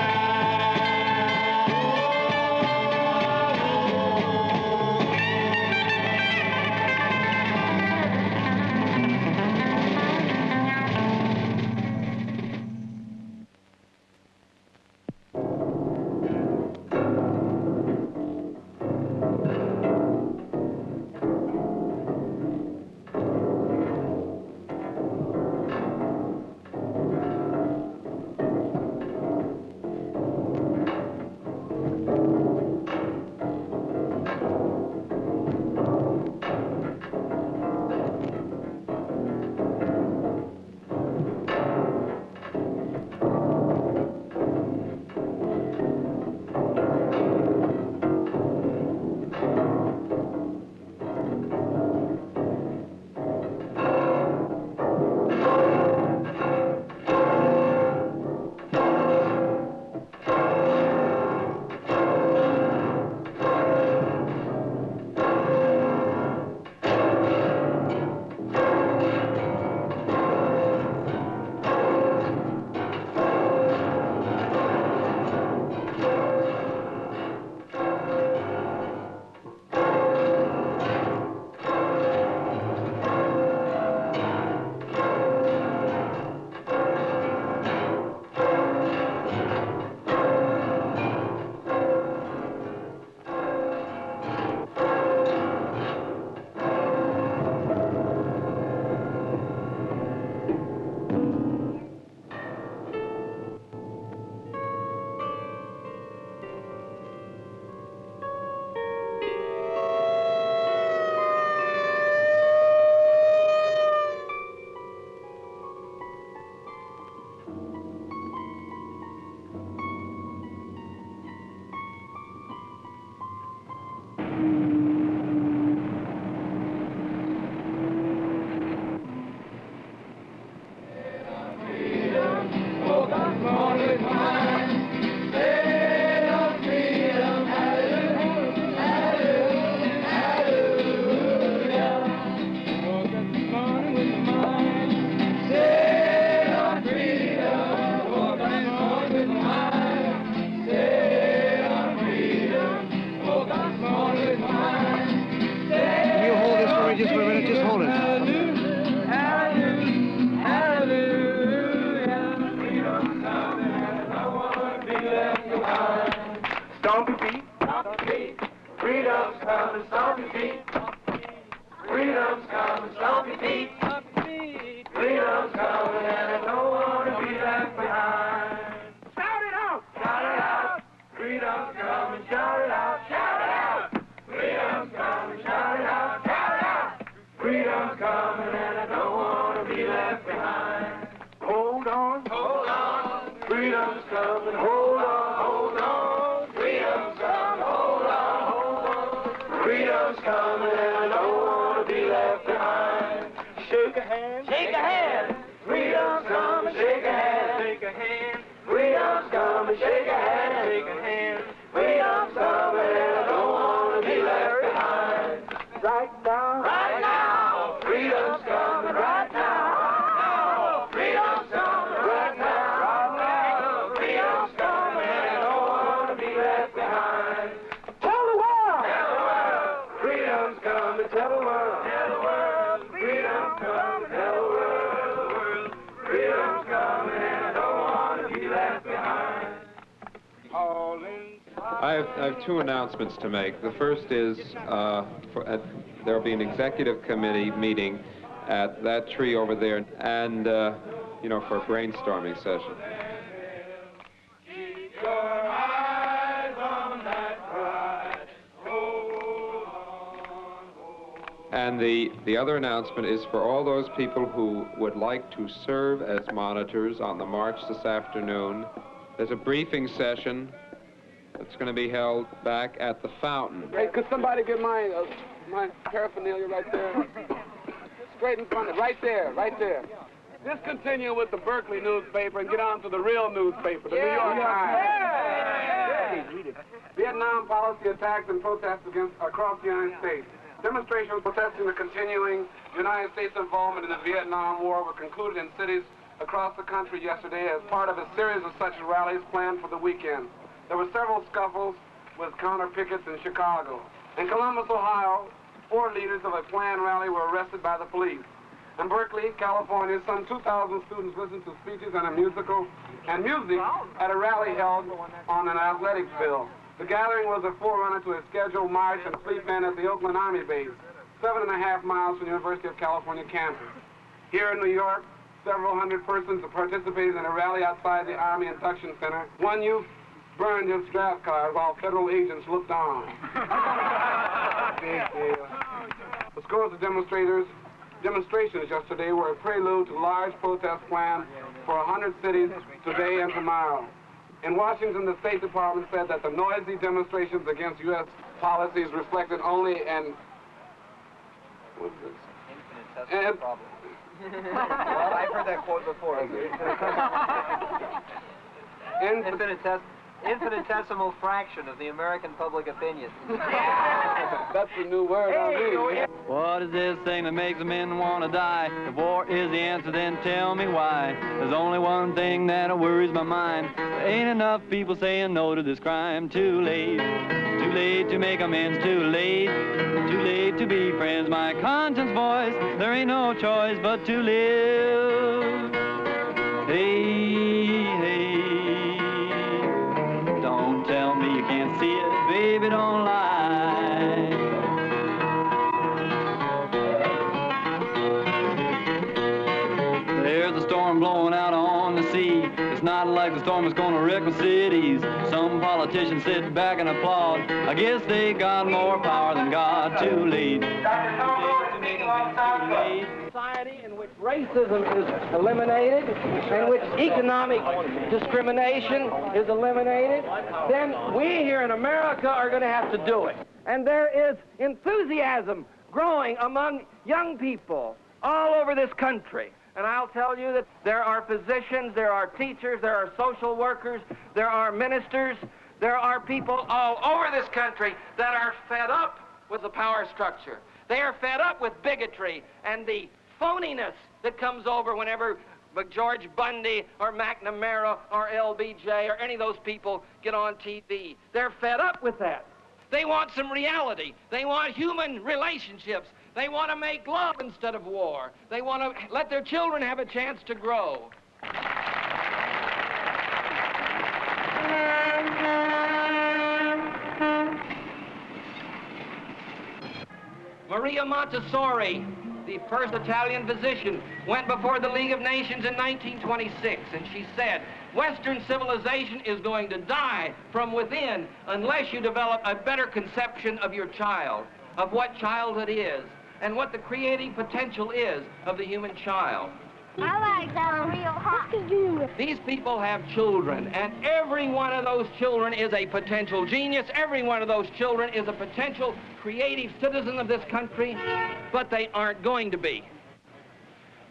wait just for a minute. Just hold it. Stomp your feet. Freedom's coming, stomp your feet. Freedom's coming, stomp your feet. Freedom's coming, and I don't want to be left behind. Shout it out! Shout it out! Freedom's coming, shout it out! Shout it out! Freedom's coming, shout it out! Shout it out! Freedom's coming, and I don't want to be left behind. Hold on! Hold on! Freedom's coming, hold on! Hold on! Freedom's coming, hold on! Hold on! Freedom's coming, and I don't want to be left behind. Shake a hand! Shake a hand! Freedom's coming, shake a hand! Shake a hand! Freedom's coming, shake a hand! Shake a hand! Freedom's coming, and I don't want to be left behind. Right now! Right now! Freedom's coming right now! Freedom's coming right now! Freedom's coming, and I don't want to be left behind. Tell the world! Tell the world! Freedom's coming, tell the world! Tell the world! Freedom's coming, tell the world! Freedom's coming, and I don't want to be left behind. I have two announcements to make. The first is there will be an executive committee meeting at that tree over there, and you know, for a brainstorming session. Keep your eyes on that prize. Hold on. And the other announcement is for all those people who would like to serve as monitors on the march this afternoon. There's a briefing session that's going to be held back at the fountain. Hey, could somebody get my paraphernalia right there? Straight in front of it, right there, right there. Just continue with the Berkeley newspaper and get on to the real newspaper, the New York Times. Vietnam policy attacks and protests across the United States. Demonstrations protesting the continuing United States involvement in the Vietnam War were concluded in cities across the country yesterday as part of a series of such rallies planned for the weekend. There were several scuffles with counter pickets in Chicago. In Columbus, Ohio, 4 leaders of a planned rally were arrested by the police. In Berkeley, California, some 2,000 students listened to speeches and music at a rally held on an athletics field. The gathering was a forerunner to a scheduled march and sleep-in at the Oakland Army base, 7.5 miles from the University of California campus. Here in New York, several hundred persons participated in a rally outside the Army Induction Center. One youth burned his draft card while federal agents looked on. Big deal. The scores of demonstrations yesterday were a prelude to large protests planned for 100 cities today and tomorrow. In Washington, the State Department said that the noisy demonstrations against U.S. policies reflected only an infinitesimal problem. Well, I've heard that quote before. Infinitesimal fraction of the American public opinion. That's a new word on me. What is this thing that makes the men want to die? If war is the answer, then tell me why. There's only one thing that worries my mind. There ain't enough people saying no to this crime. Too late to make amends. Too late to be friends. My conscience voice, there ain't no choice but to live. Hey, hey. Don't tell me you can't see it, baby, don't lie. There's a storm blowing out on the sea. It's not like the storm is gonna wreck the cities. Some politicians sit back and applaud. I guess they got more power than God. Too late. Society in which racism is eliminated, in which economic discrimination is eliminated, then we here in America are going to have to do it. And there is enthusiasm growing among young people all over this country. And I'll tell you that there are physicians, there are teachers, there are social workers, there are ministers, there are people all over this country that are fed up with the power structure. They are fed up with bigotry and the phoniness that comes over whenever George Bundy or McNamara or LBJ or any of those people get on TV. They're fed up with that. They want some reality. They want human relationships. They want to make love instead of war. They want to let their children have a chance to grow. Maria Montessori, the first Italian physician, went before the League of Nations in 1926, and she said, Western civilization is going to die from within unless you develop a better conception of your child, of what childhood is, and what the creating potential is of the human child. I like that real hot. These people have children, and every one of those children is a potential genius. Every one of those children is a potential creative citizen of this country, but they aren't going to be.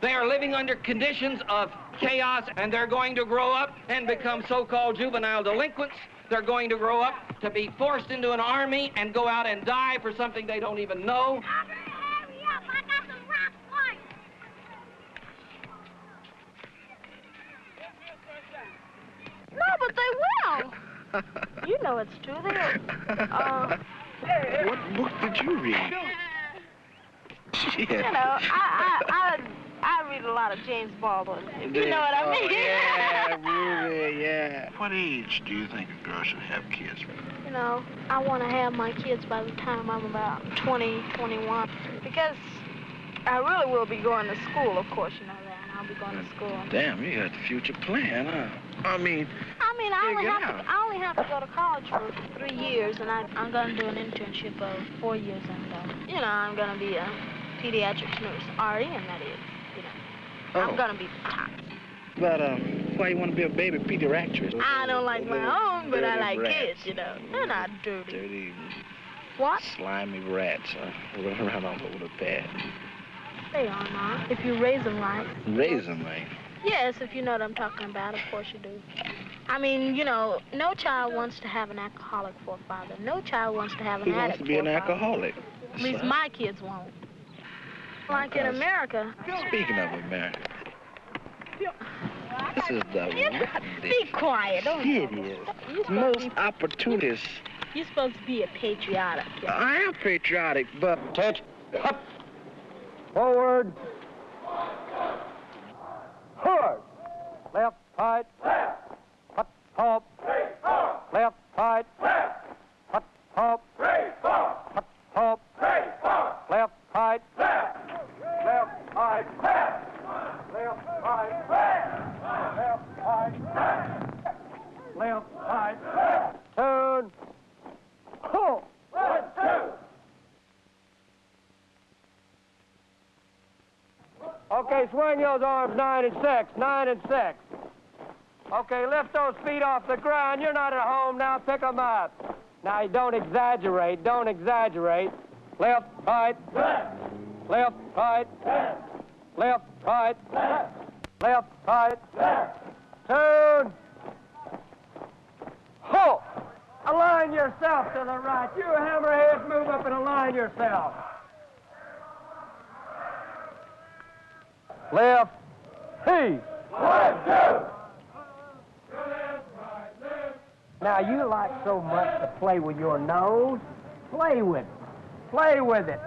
They are living under conditions of chaos, and they're going to grow up and become so-called juvenile delinquents. They're going to grow up to be forced into an army and go out and die for something they don't even know. No, but they will. You know it's true. What book did you read? You know, I read a lot of James Baldwin. If you know what I mean. Yeah, really, yeah. What age do you think a girl should have kids? You know, I want to have my kids by the time I'm about 20, 21. Because I really will be going to school, of course, you know that. And I'll be going to school. Damn, you got the future plan, huh? I mean, I only have to go to college for 3 years, and I'm going to do an internship of 4 years, and, you know, I'm going to be a pediatrics nurse, RN, that is, you know. I'm going to be the top. But, why you want to be a baby pediatrician? I don't like my own, but I like kids, you know. They're not dirty. Dirty, what? Slimy rats, run around all over the pad. They are not, if you raise them right. Raise them right? Yes, if you know what I'm talking about, of course you do. I mean, you know, no child wants to have an alcoholic for a father. No child wants to have an addict for a father. Who wants to be an alcoholic? At least my kids won't. Like in America. Speaking of America, this is the Be quiet, don't you? Most opportunities. You're supposed to be a patriotic. I am patriotic, but... Attention. Up. Forward. Forward. Left, right. Left. Hut, hop. Left, right. Left. Hut, hop. Hut, hop. Left, right. Left. Left, right. Left. Left, right. Left, right. Left, right. Turn. Ho. 1, 2. Okay, swing those arms 9 and 6, 9 and 6. Okay, lift those feet off the ground. You're not at home now. Pick them up. Now, don't exaggerate. Don't exaggerate. Left, right. Left, right. Left, right. Left, right. Turn. Ho! Align yourself to the right. You hammerheads, move up and align yourself. Left, he. 1, 2. Now, you like so much to play with your nose. Play with it. Play with it.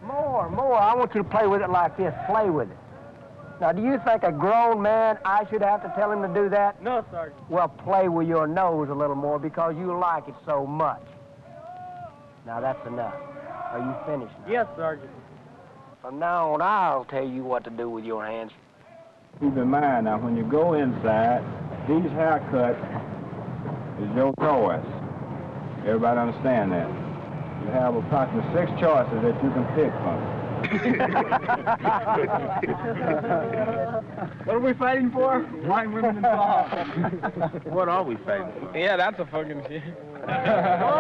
More, more. I want you to play with it like this. Play with it. Now, do you think a grown man, I should have to tell him to do that? No, Sergeant. Well, play with your nose a little more because you like it so much. Now, that's enough. Are you finished now? Yes, Sergeant. From now on, I'll tell you what to do with your hands. Keep in mind, now, when you go inside, these haircuts is your choice. Everybody understand that? You have approximately 6 choices that you can pick from. What are we fighting for? Why women involved? What are we fighting for? Yeah, that's a fucking shit. I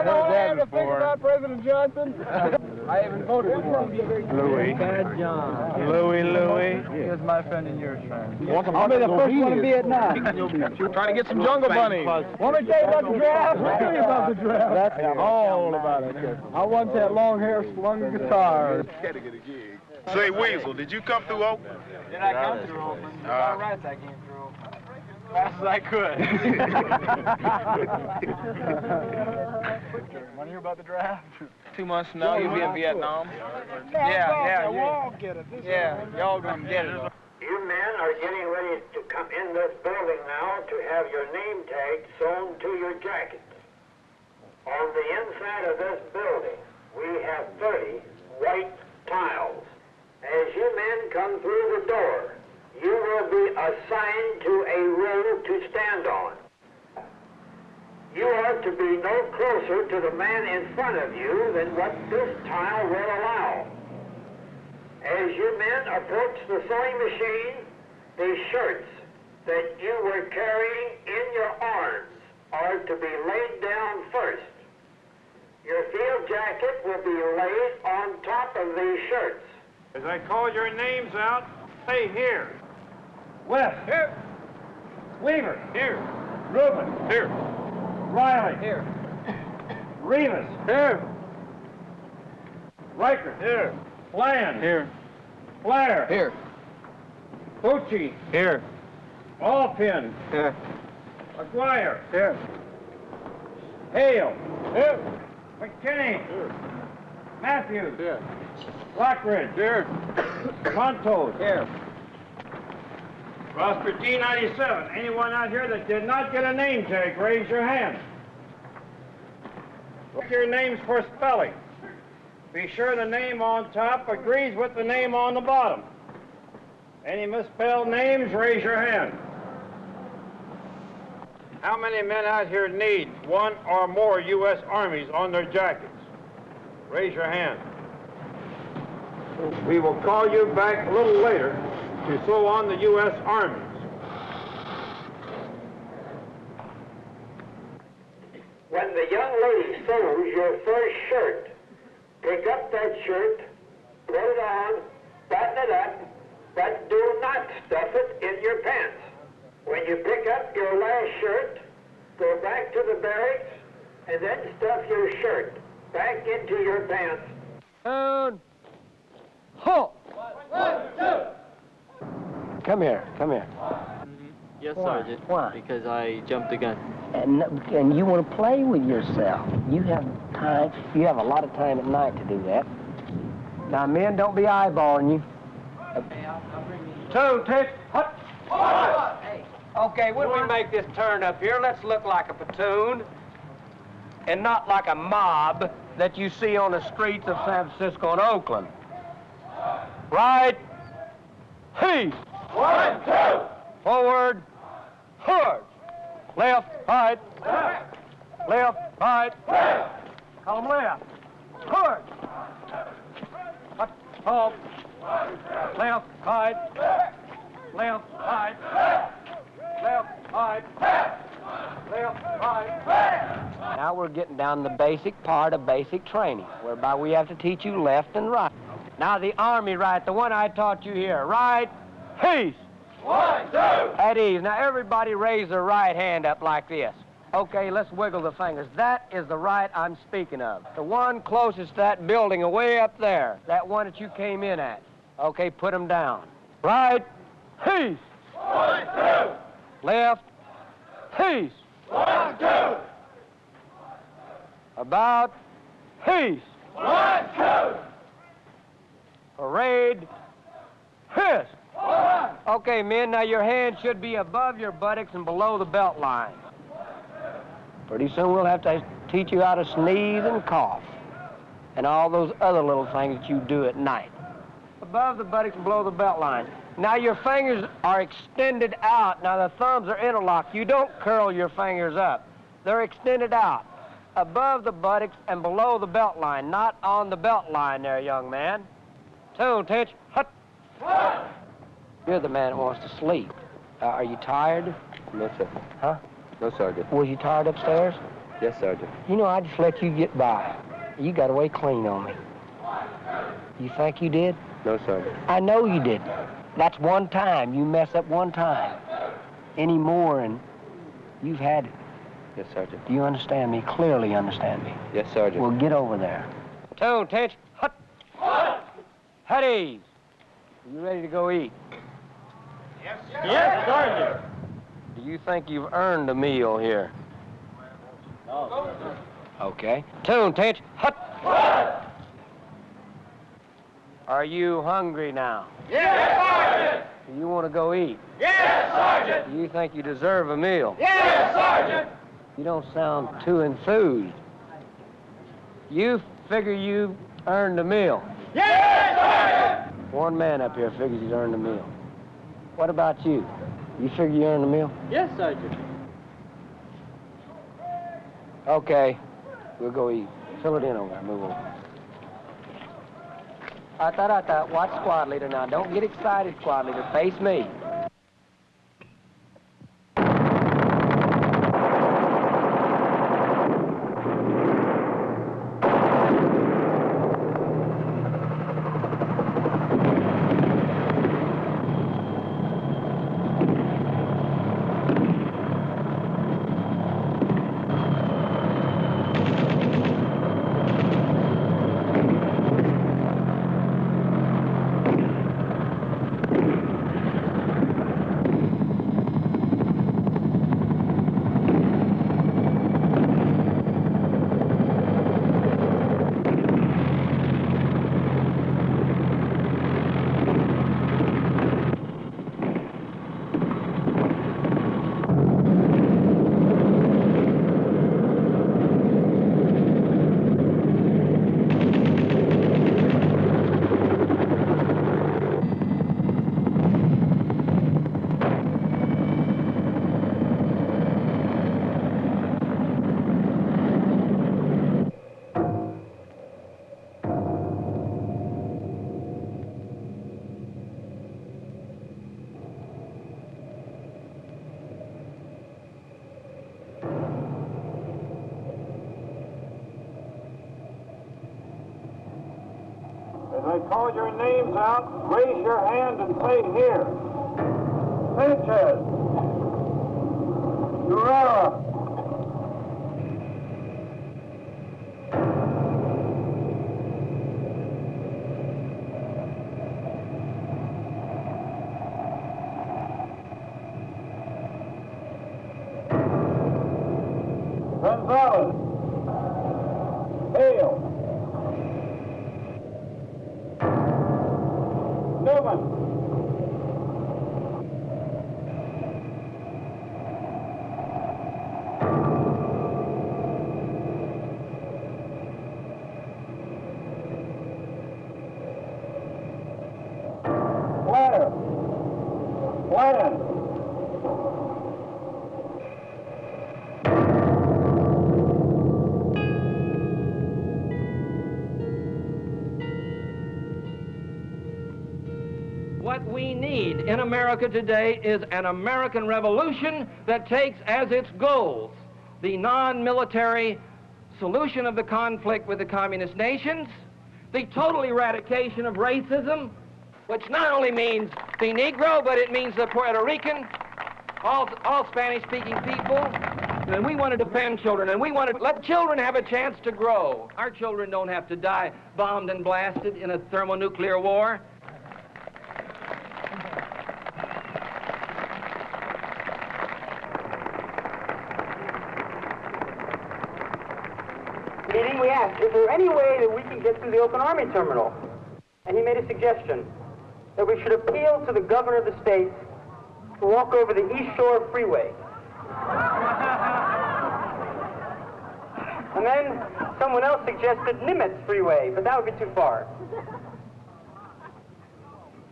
heard that before. About President Johnson? I even voted for him. Louis. Bad John. Louis. Here's my friend and your friend. I'll be the first one in Vietnam. Trying to get some jungle bunnies. Want me to tell you about the draft? I'll tell you about the draft. That's all about it. I once had long hair, slung a guitar. Say, Weasel, did you come through Oakland? Did I come through Oakland? All right, I came through Oakland. Fast as I could. Want to hear about the draft? 2 months from now, you'll be in Vietnam. Yeah, y'all gonna get it. You men are getting ready to come in this building now to have your name tag sewn to your jackets. On the inside of this building, we have 30 white tiles. As you men come through the door, you will be assigned to a row to stand on. You are to be no closer to the man in front of you than what this tile will allow. As you men approach the sewing machine, the shirts that you were carrying in your arms are to be laid down first. Your field jacket will be laid on top of these shirts. As I call your names out, say here. West. Here. Weaver. Here. Reuben. Here. Riley. Here. Rivas. Here. Riker. Here. Bland. Here. Blair. Here. Bucci. Here. Alpin. Here. McGuire. Here. Hale. Here. McKinney. Here. Matthews. Here. Lockridge. Here. Montos. Here. Roster D97. Anyone out here that did not get a name tag, raise your hand. Look your names for spelling. Be sure the name on top agrees with the name on the bottom. Any misspelled names, raise your hand. How many men out here need one or more U.S. Armies on their jackets? Raise your hand. We will call you back a little later to sew on the U.S. Armies. When the young lady sews your first shirt, pick up that shirt, put it on, button it up, but do not stuff it in your pants. When you pick up your last shirt, go back to the barracks and then stuff your shirt back into your pants. And halt! 1, 2. Come here, come here. Yes, Why? Sergeant. Why? Because I jumped the gun. And you want to play with yourself. You have time. You have a lot of time at night to do that. Now, men, don't be eyeballing you. 2, take, hut. Okay, when we make this turn up here, let's look like a platoon and not like a mob that you see on the streets of San Francisco and Oakland. Right. Heave. 1, 2. Forward. Hard. Left, right. Left, right. Column left. Hard. Hut, halt. Left, right. Left, right. Left, right. Left, right. Now we're getting down to the basic part of basic training, whereby we have to teach you left and right. Now the Army right, the one I taught you here. Right, east. 1, 2. At ease. Now everybody raise their right hand up like this. Okay, let's wiggle the fingers. That is the right I'm speaking of. The one closest to that building away up there. That one that you came in at. Okay, put them down. Right, east. 1, 2. Left, east. 1, 2. About, east. 1, 2. Parade, hiss. Okay, men, now your hands should be above your buttocks and below the belt line. Pretty soon we'll have to teach you how to sneeze and cough and all those other little things that you do at night. Above the buttocks and below the belt line. Now your fingers are extended out. Now the thumbs are interlocked. You don't curl your fingers up. They're extended out. Above the buttocks and below the belt line, not on the belt line there, young man. 2, attention, hut. You're the man that wants to sleep. Are you tired? No, sir. Huh? No, Sergeant. Was you tired upstairs? Yes, Sergeant. You know, I just let you get by. You got away clean on me. You think you did? No, Sergeant. I know you didn't. That's one time. You mess up one time. Any more and you've had it. Yes, Sergeant. Do you understand me? Clearly understand me. Yes, Sergeant. Well, get over there. 2, attention, hut. Hut ease. Are you ready to go eat? Yes, Sergeant. Do you think you've earned a meal here? No. Okay. Tune, Tinch. Hut. What? Are you hungry now? Yes, Sergeant! Do you want to go eat? Yes, Sergeant! Do you think you deserve a meal? Yes, Sergeant! You don't sound too enthused. You figure you've earned a meal. Yes, Sergeant! One man up here figures he's earned a meal. What about you? You figure you earned a meal? Yes, Sergeant. Okay. We'll go eat. Fill it in over there. Move over. Watch squad leader now. Don't get excited, squad leader. Face me. As I call your names out, raise your hand and say here. Sanchez. Guerrera. Gonzalez. Hale. Newman. Blair. Bland. What we need in America today is an American revolution that takes as its goals the non-military solution of the conflict with the communist nations, the total eradication of racism, which not only means the Negro, but it means the Puerto Rican, all Spanish-speaking people. And we want to defend children, and we want to let children have a chance to grow. Our children don't have to die bombed and blasted in a thermonuclear war. Meeting, we asked, is there any way that we can get through the Oakland Army Terminal? And he made a suggestion that we should appeal to the governor of the state to walk over the East Shore Freeway. And then someone else suggested Nimitz Freeway, but that would be too far.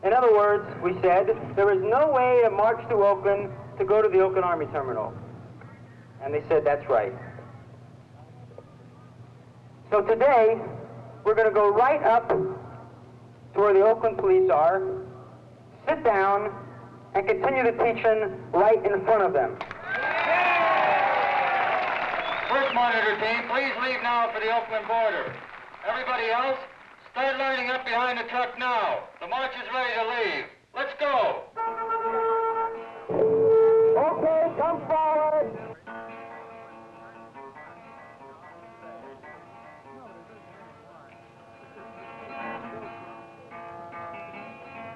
In other words, we said, there is no way to march through Oakland to go to the Oakland Army Terminal. And they said, that's right. So today, we're going to go right up to where the Oakland police are, sit down, and continue the teaching right in front of them. First monitor team, please leave now for the Oakland border. Everybody else, start lining up behind the truck now. The march is ready to leave. Let's go. Okay, come forward.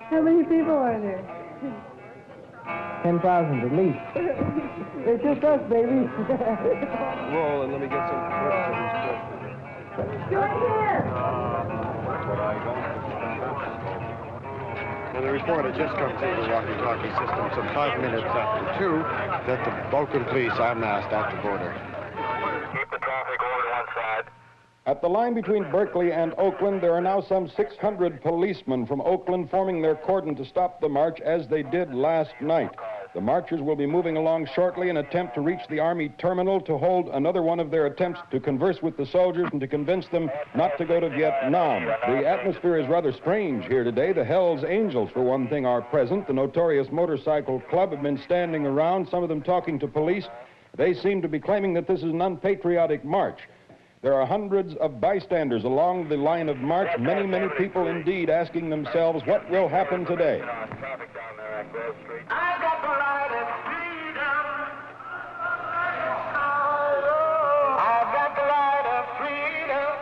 How many people are there? 10,000 at least. It's just us, baby. Roll and let me get some questions. Well, the report had just come through the walkie-talkie system some 5 minutes after 2 that the Oakland police are massed at the border. Keep the traffic order one side. At the line between Berkeley and Oakland, there are now some 600 policemen from Oakland forming their cordon to stop the march as they did last night. The marchers will be moving along shortly in an attempt to reach the Army Terminal to hold another one of their attempts to converse with the soldiers and to convince them not to go to Vietnam. The atmosphere is rather strange here today. The Hells Angels, for one thing, are present. The notorious motorcycle club have been standing around, some of them talking to police. They seem to be claiming that this is an unpatriotic march. There are hundreds of bystanders along the line of march, many, many people indeed asking themselves what will happen today. I got the right of freedom. I've got the right of freedom.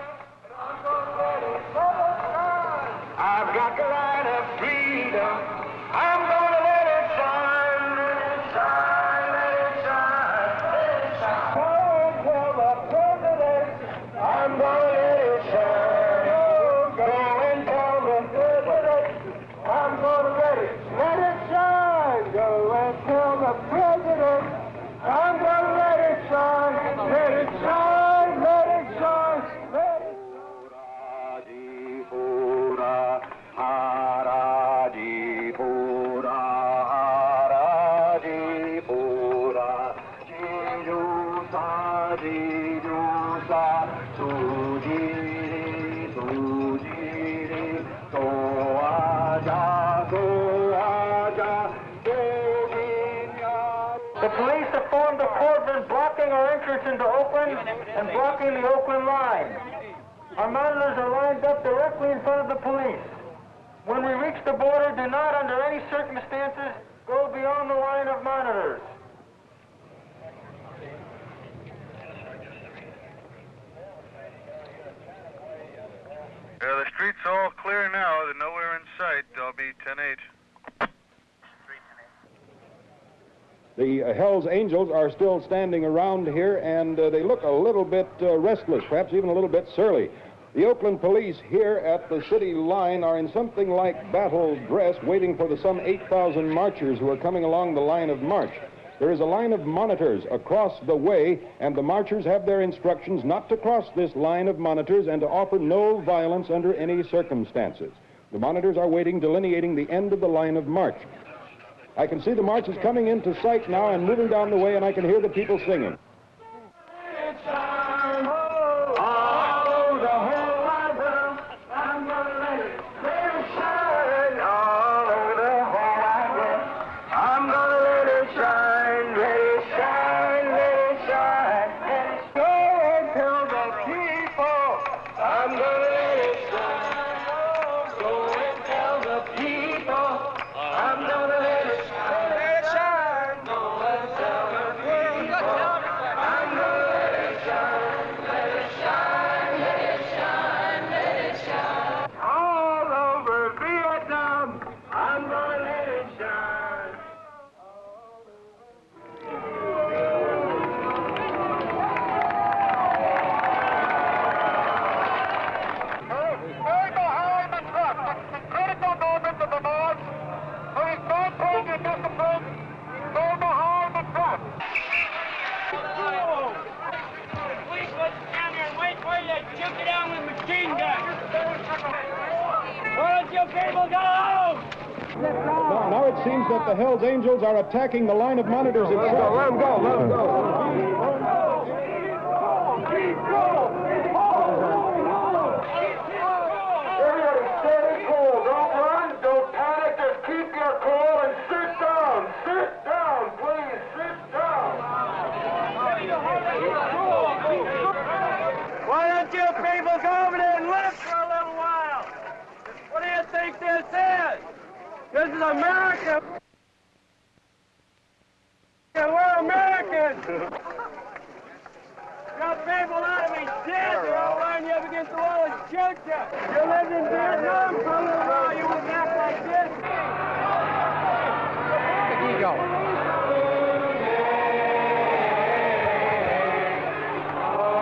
I've got the right of freedom. I'm gonna let it shine, let it shine, let it shine, let it shine. Oh, tell the president, I'm gonna let it shine. Go and tell the president, I'm gonna let it shine. Go and tell the president, I'm gonna let it shine, let it shine, let it shine, let it The police have formed a cordon blocking our entrance into Oakland and blocking the Oakland line. Our monitors are lined up directly in front of the police. When we reach the border, do not, under any circumstances, go beyond the line of monitors. The street's all clear now. They're nowhere in sight. I'll be 10-8. The Hells Angels are still standing around here, and they look a little bit restless, perhaps even a little bit surly. The Oakland police here at the city line are in something like battle dress, waiting for the some 8,000 marchers who are coming along the line of march. There is a line of monitors across the way, and the marchers have their instructions not to cross this line of monitors and to offer no violence under any circumstances. The monitors are waiting, delineating the end of the line of march. I can see the marchers coming into sight now and moving down the way, and I can hear the people singing. Now it seems that the Hells Angels are attacking the line of monitors itself. Let them go, let them go. Everybody stay cool. Don't run, don't panic, just keep your cool and sit down. Sit down, please, sit down. Why don't you people go over there and live for a little while? What do you think this is? This is America. We're Americans. Your people ought to be dead. They're all lining you up against the wall and shoot you. You lived in Vietnam for a little while. You wouldn't act like this. There you go. Oh,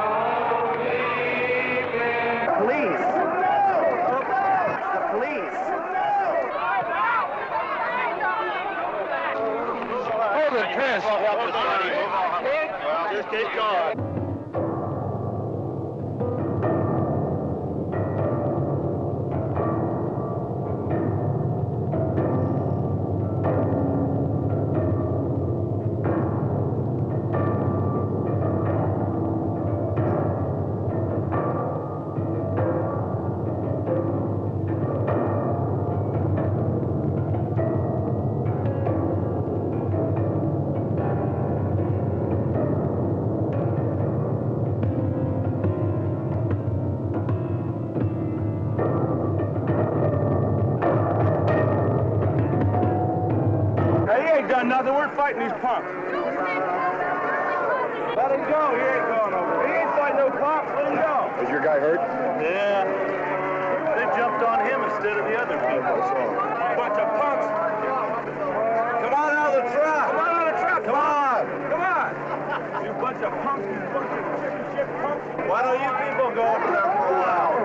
help us, Sonny. Well, just keep going. Nothing. We're fighting these punks. Let him go. He ain't going over. He ain't fighting no punks. Let him go. Is your guy hurt? Yeah. They jumped on him instead of the other people. Bunch of punks. Come on out of the truck. Come on out of the truck. Come on. Come on. You bunch of punks. You bunch of chicken shit punks. Why don't you people go over there for a while?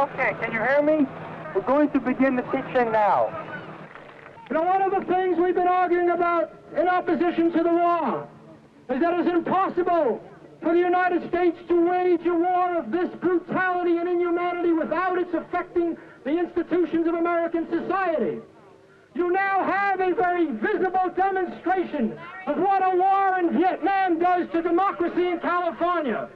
Okay, can you hear me? We're going to begin the teaching now. You know, one of the things we've been arguing about in opposition to the war is that it's impossible for the United States to wage a war of this brutality and inhumanity without its affecting the institutions of American society. You now have a very visible demonstration of what a war in Vietnam does to democracy in California.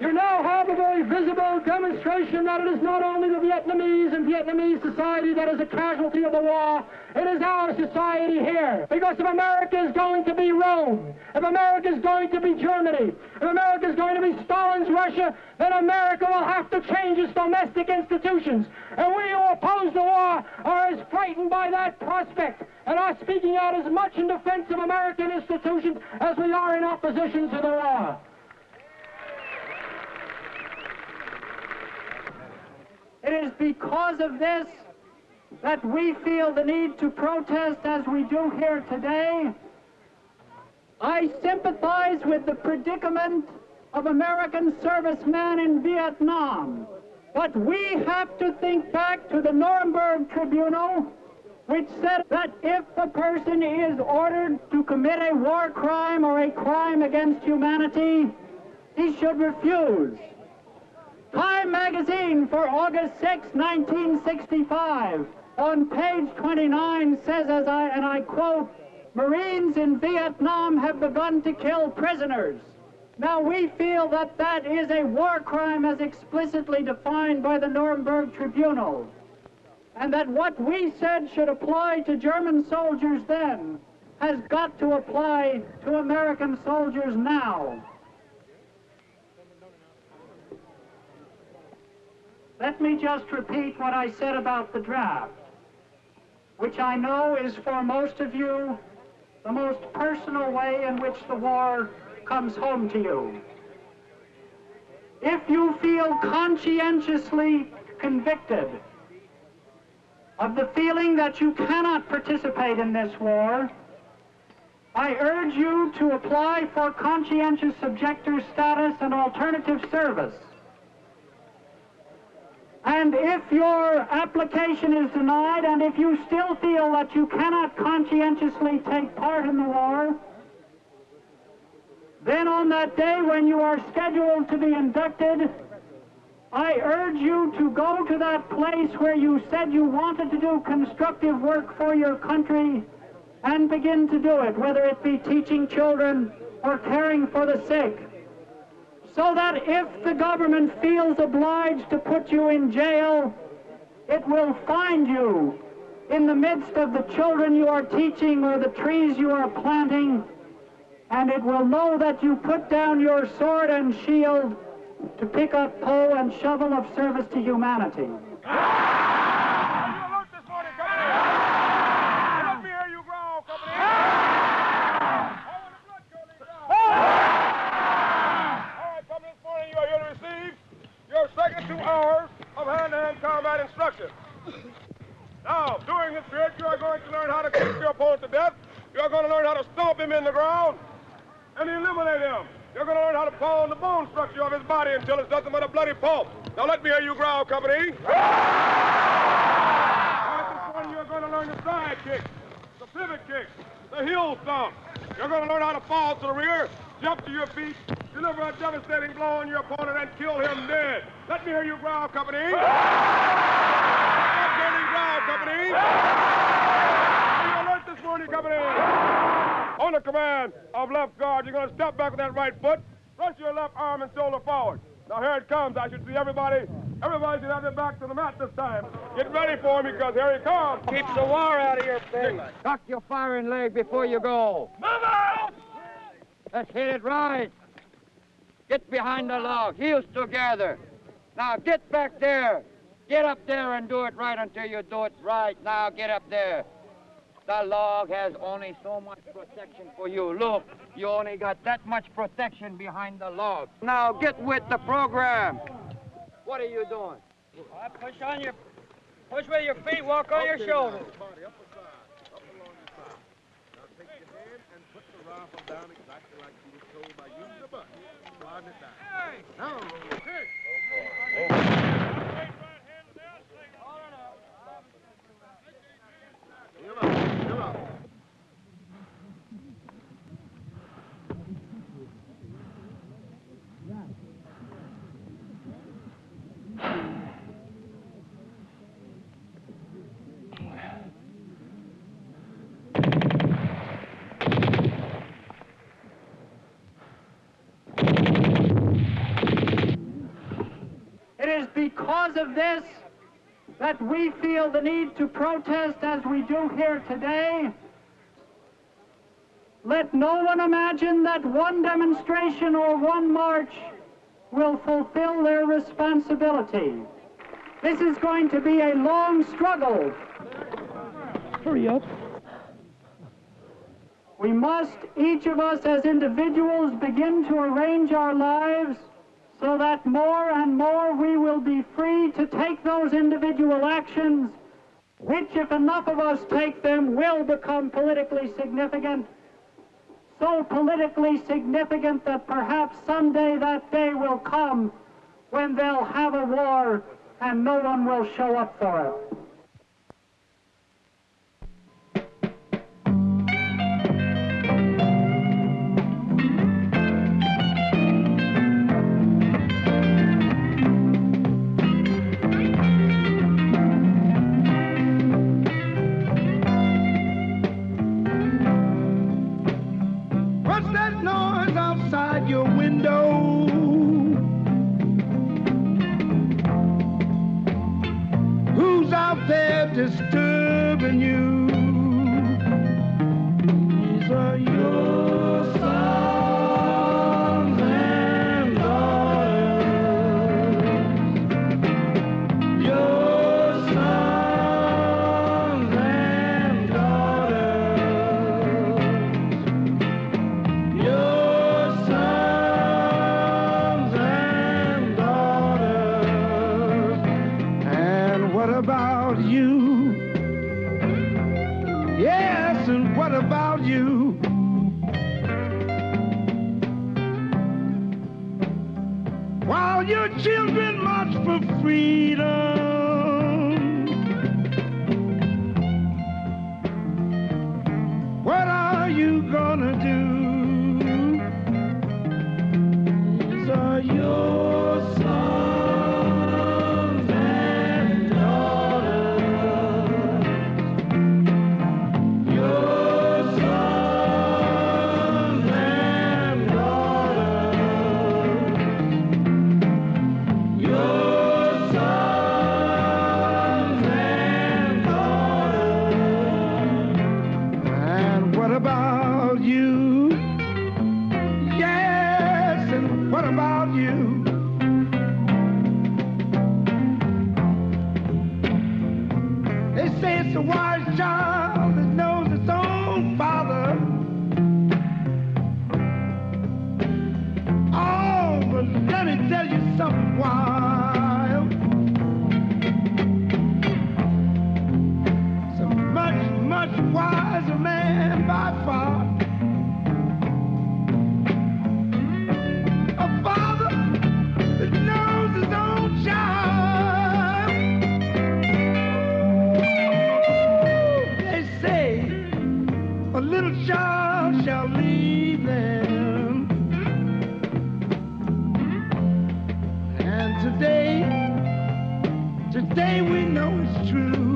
You now have a very visible demonstration that it is not only the Vietnamese and Vietnamese society that is a casualty of the war, it is our society here. Because if America is going to be Rome, if America is going to be Germany, if America is going to be Stalin's Russia, then America will have to change its domestic institutions. And we who oppose the war are as frightened by that prospect and are speaking out as much in defense of American institutions as we are in opposition to the war. It is because of this that we feel the need to protest as we do here today. I sympathize with the predicament of American servicemen in Vietnam, but we have to think back to the Nuremberg Tribunal, which said that if a person is ordered to commit a war crime or a crime against humanity, he should refuse. Time magazine for August 6, 1965, on page 29 says, and I quote, "Marines in Vietnam have begun to kill prisoners." Now we feel that that is a war crime as explicitly defined by the Nuremberg Tribunal, and that what we said should apply to German soldiers then has got to apply to American soldiers now. Let me just repeat what I said about the draft, which I know is for most of you the most personal way in which the war comes home to you. If you feel conscientiously convicted of the feeling that you cannot participate in this war, I urge you to apply for conscientious objector status and alternative service. And if your application is denied, and if you still feel that you cannot conscientiously take part in the war, then on that day when you are scheduled to be inducted, I urge you to go to that place where you said you wanted to do constructive work for your country and begin to do it, whether it be teaching children or caring for the sick, so that if the government feels obliged to put you in jail, it will find you in the midst of the children you are teaching or the trees you are planting, and it will know that you put down your sword and shield to pick up hoe and shovel of service to humanity. Second 2 hours of hand-to-hand combat instruction. Now, during this period, you are going to learn how to kick your opponent to death. You are going to learn how to stomp him in the ground and eliminate him. You're going to learn how to pound the bone structure of his body until it's nothing but a bloody pulp. Now, let me hear you growl, company. All right, this morning, you're going to learn the side kick, the pivot kick, the heel stomp. You're going to learn how to fall to the rear, jump to your feet, deliver a devastating blow on your opponent, and kill him dead. Let me hear you growl, company. Let me hear you growl, company. You alert this morning, company. On the command of left guard, you're going to step back with that right foot, thrust your left arm and shoulder forward. Now here it comes. I should see everybody. Everybody should have their back to the mat this time. Get ready for me, because here he comes. Keeps the war out of your face. Tuck your firing leg before you go. Move out! Let's hit it right. Get behind the log, heels together. Now get back there. Get up there and do it right until you do it right. Now get up there. The log has only so much protection for you. Look, you only got that much protection behind the log. Now get with the program. What are you doing? Push with your feet, walk on your shoulders. Down exactly like you were told by using the button. Slide it down. Hey! Now, Come on. It is because of this that we feel the need to protest as we do here today. Let no one imagine that one demonstration or one march will fulfill their responsibility. This is going to be a long struggle. Hurry up. We must, each of us as individuals, begin to arrange our lives so that more and more we will be free to take those individual actions, which, if enough of us take them, will become politically significant. So politically significant that perhaps someday that day will come when they'll have a war and no one will show up for it. Your window. Who's out there disturbing you? These are your sons and daughters. Your sons and daughters. Your about you? Yes, and what about you? While your children march for freedom, what are you gonna do? These are your sons. Your son. It's a wise child that knows its own father. Oh, but let me tell you something wild. It's a much, much wiser man by far. A father that knows his own child. They say a little child shall lead them. And today we know it's true.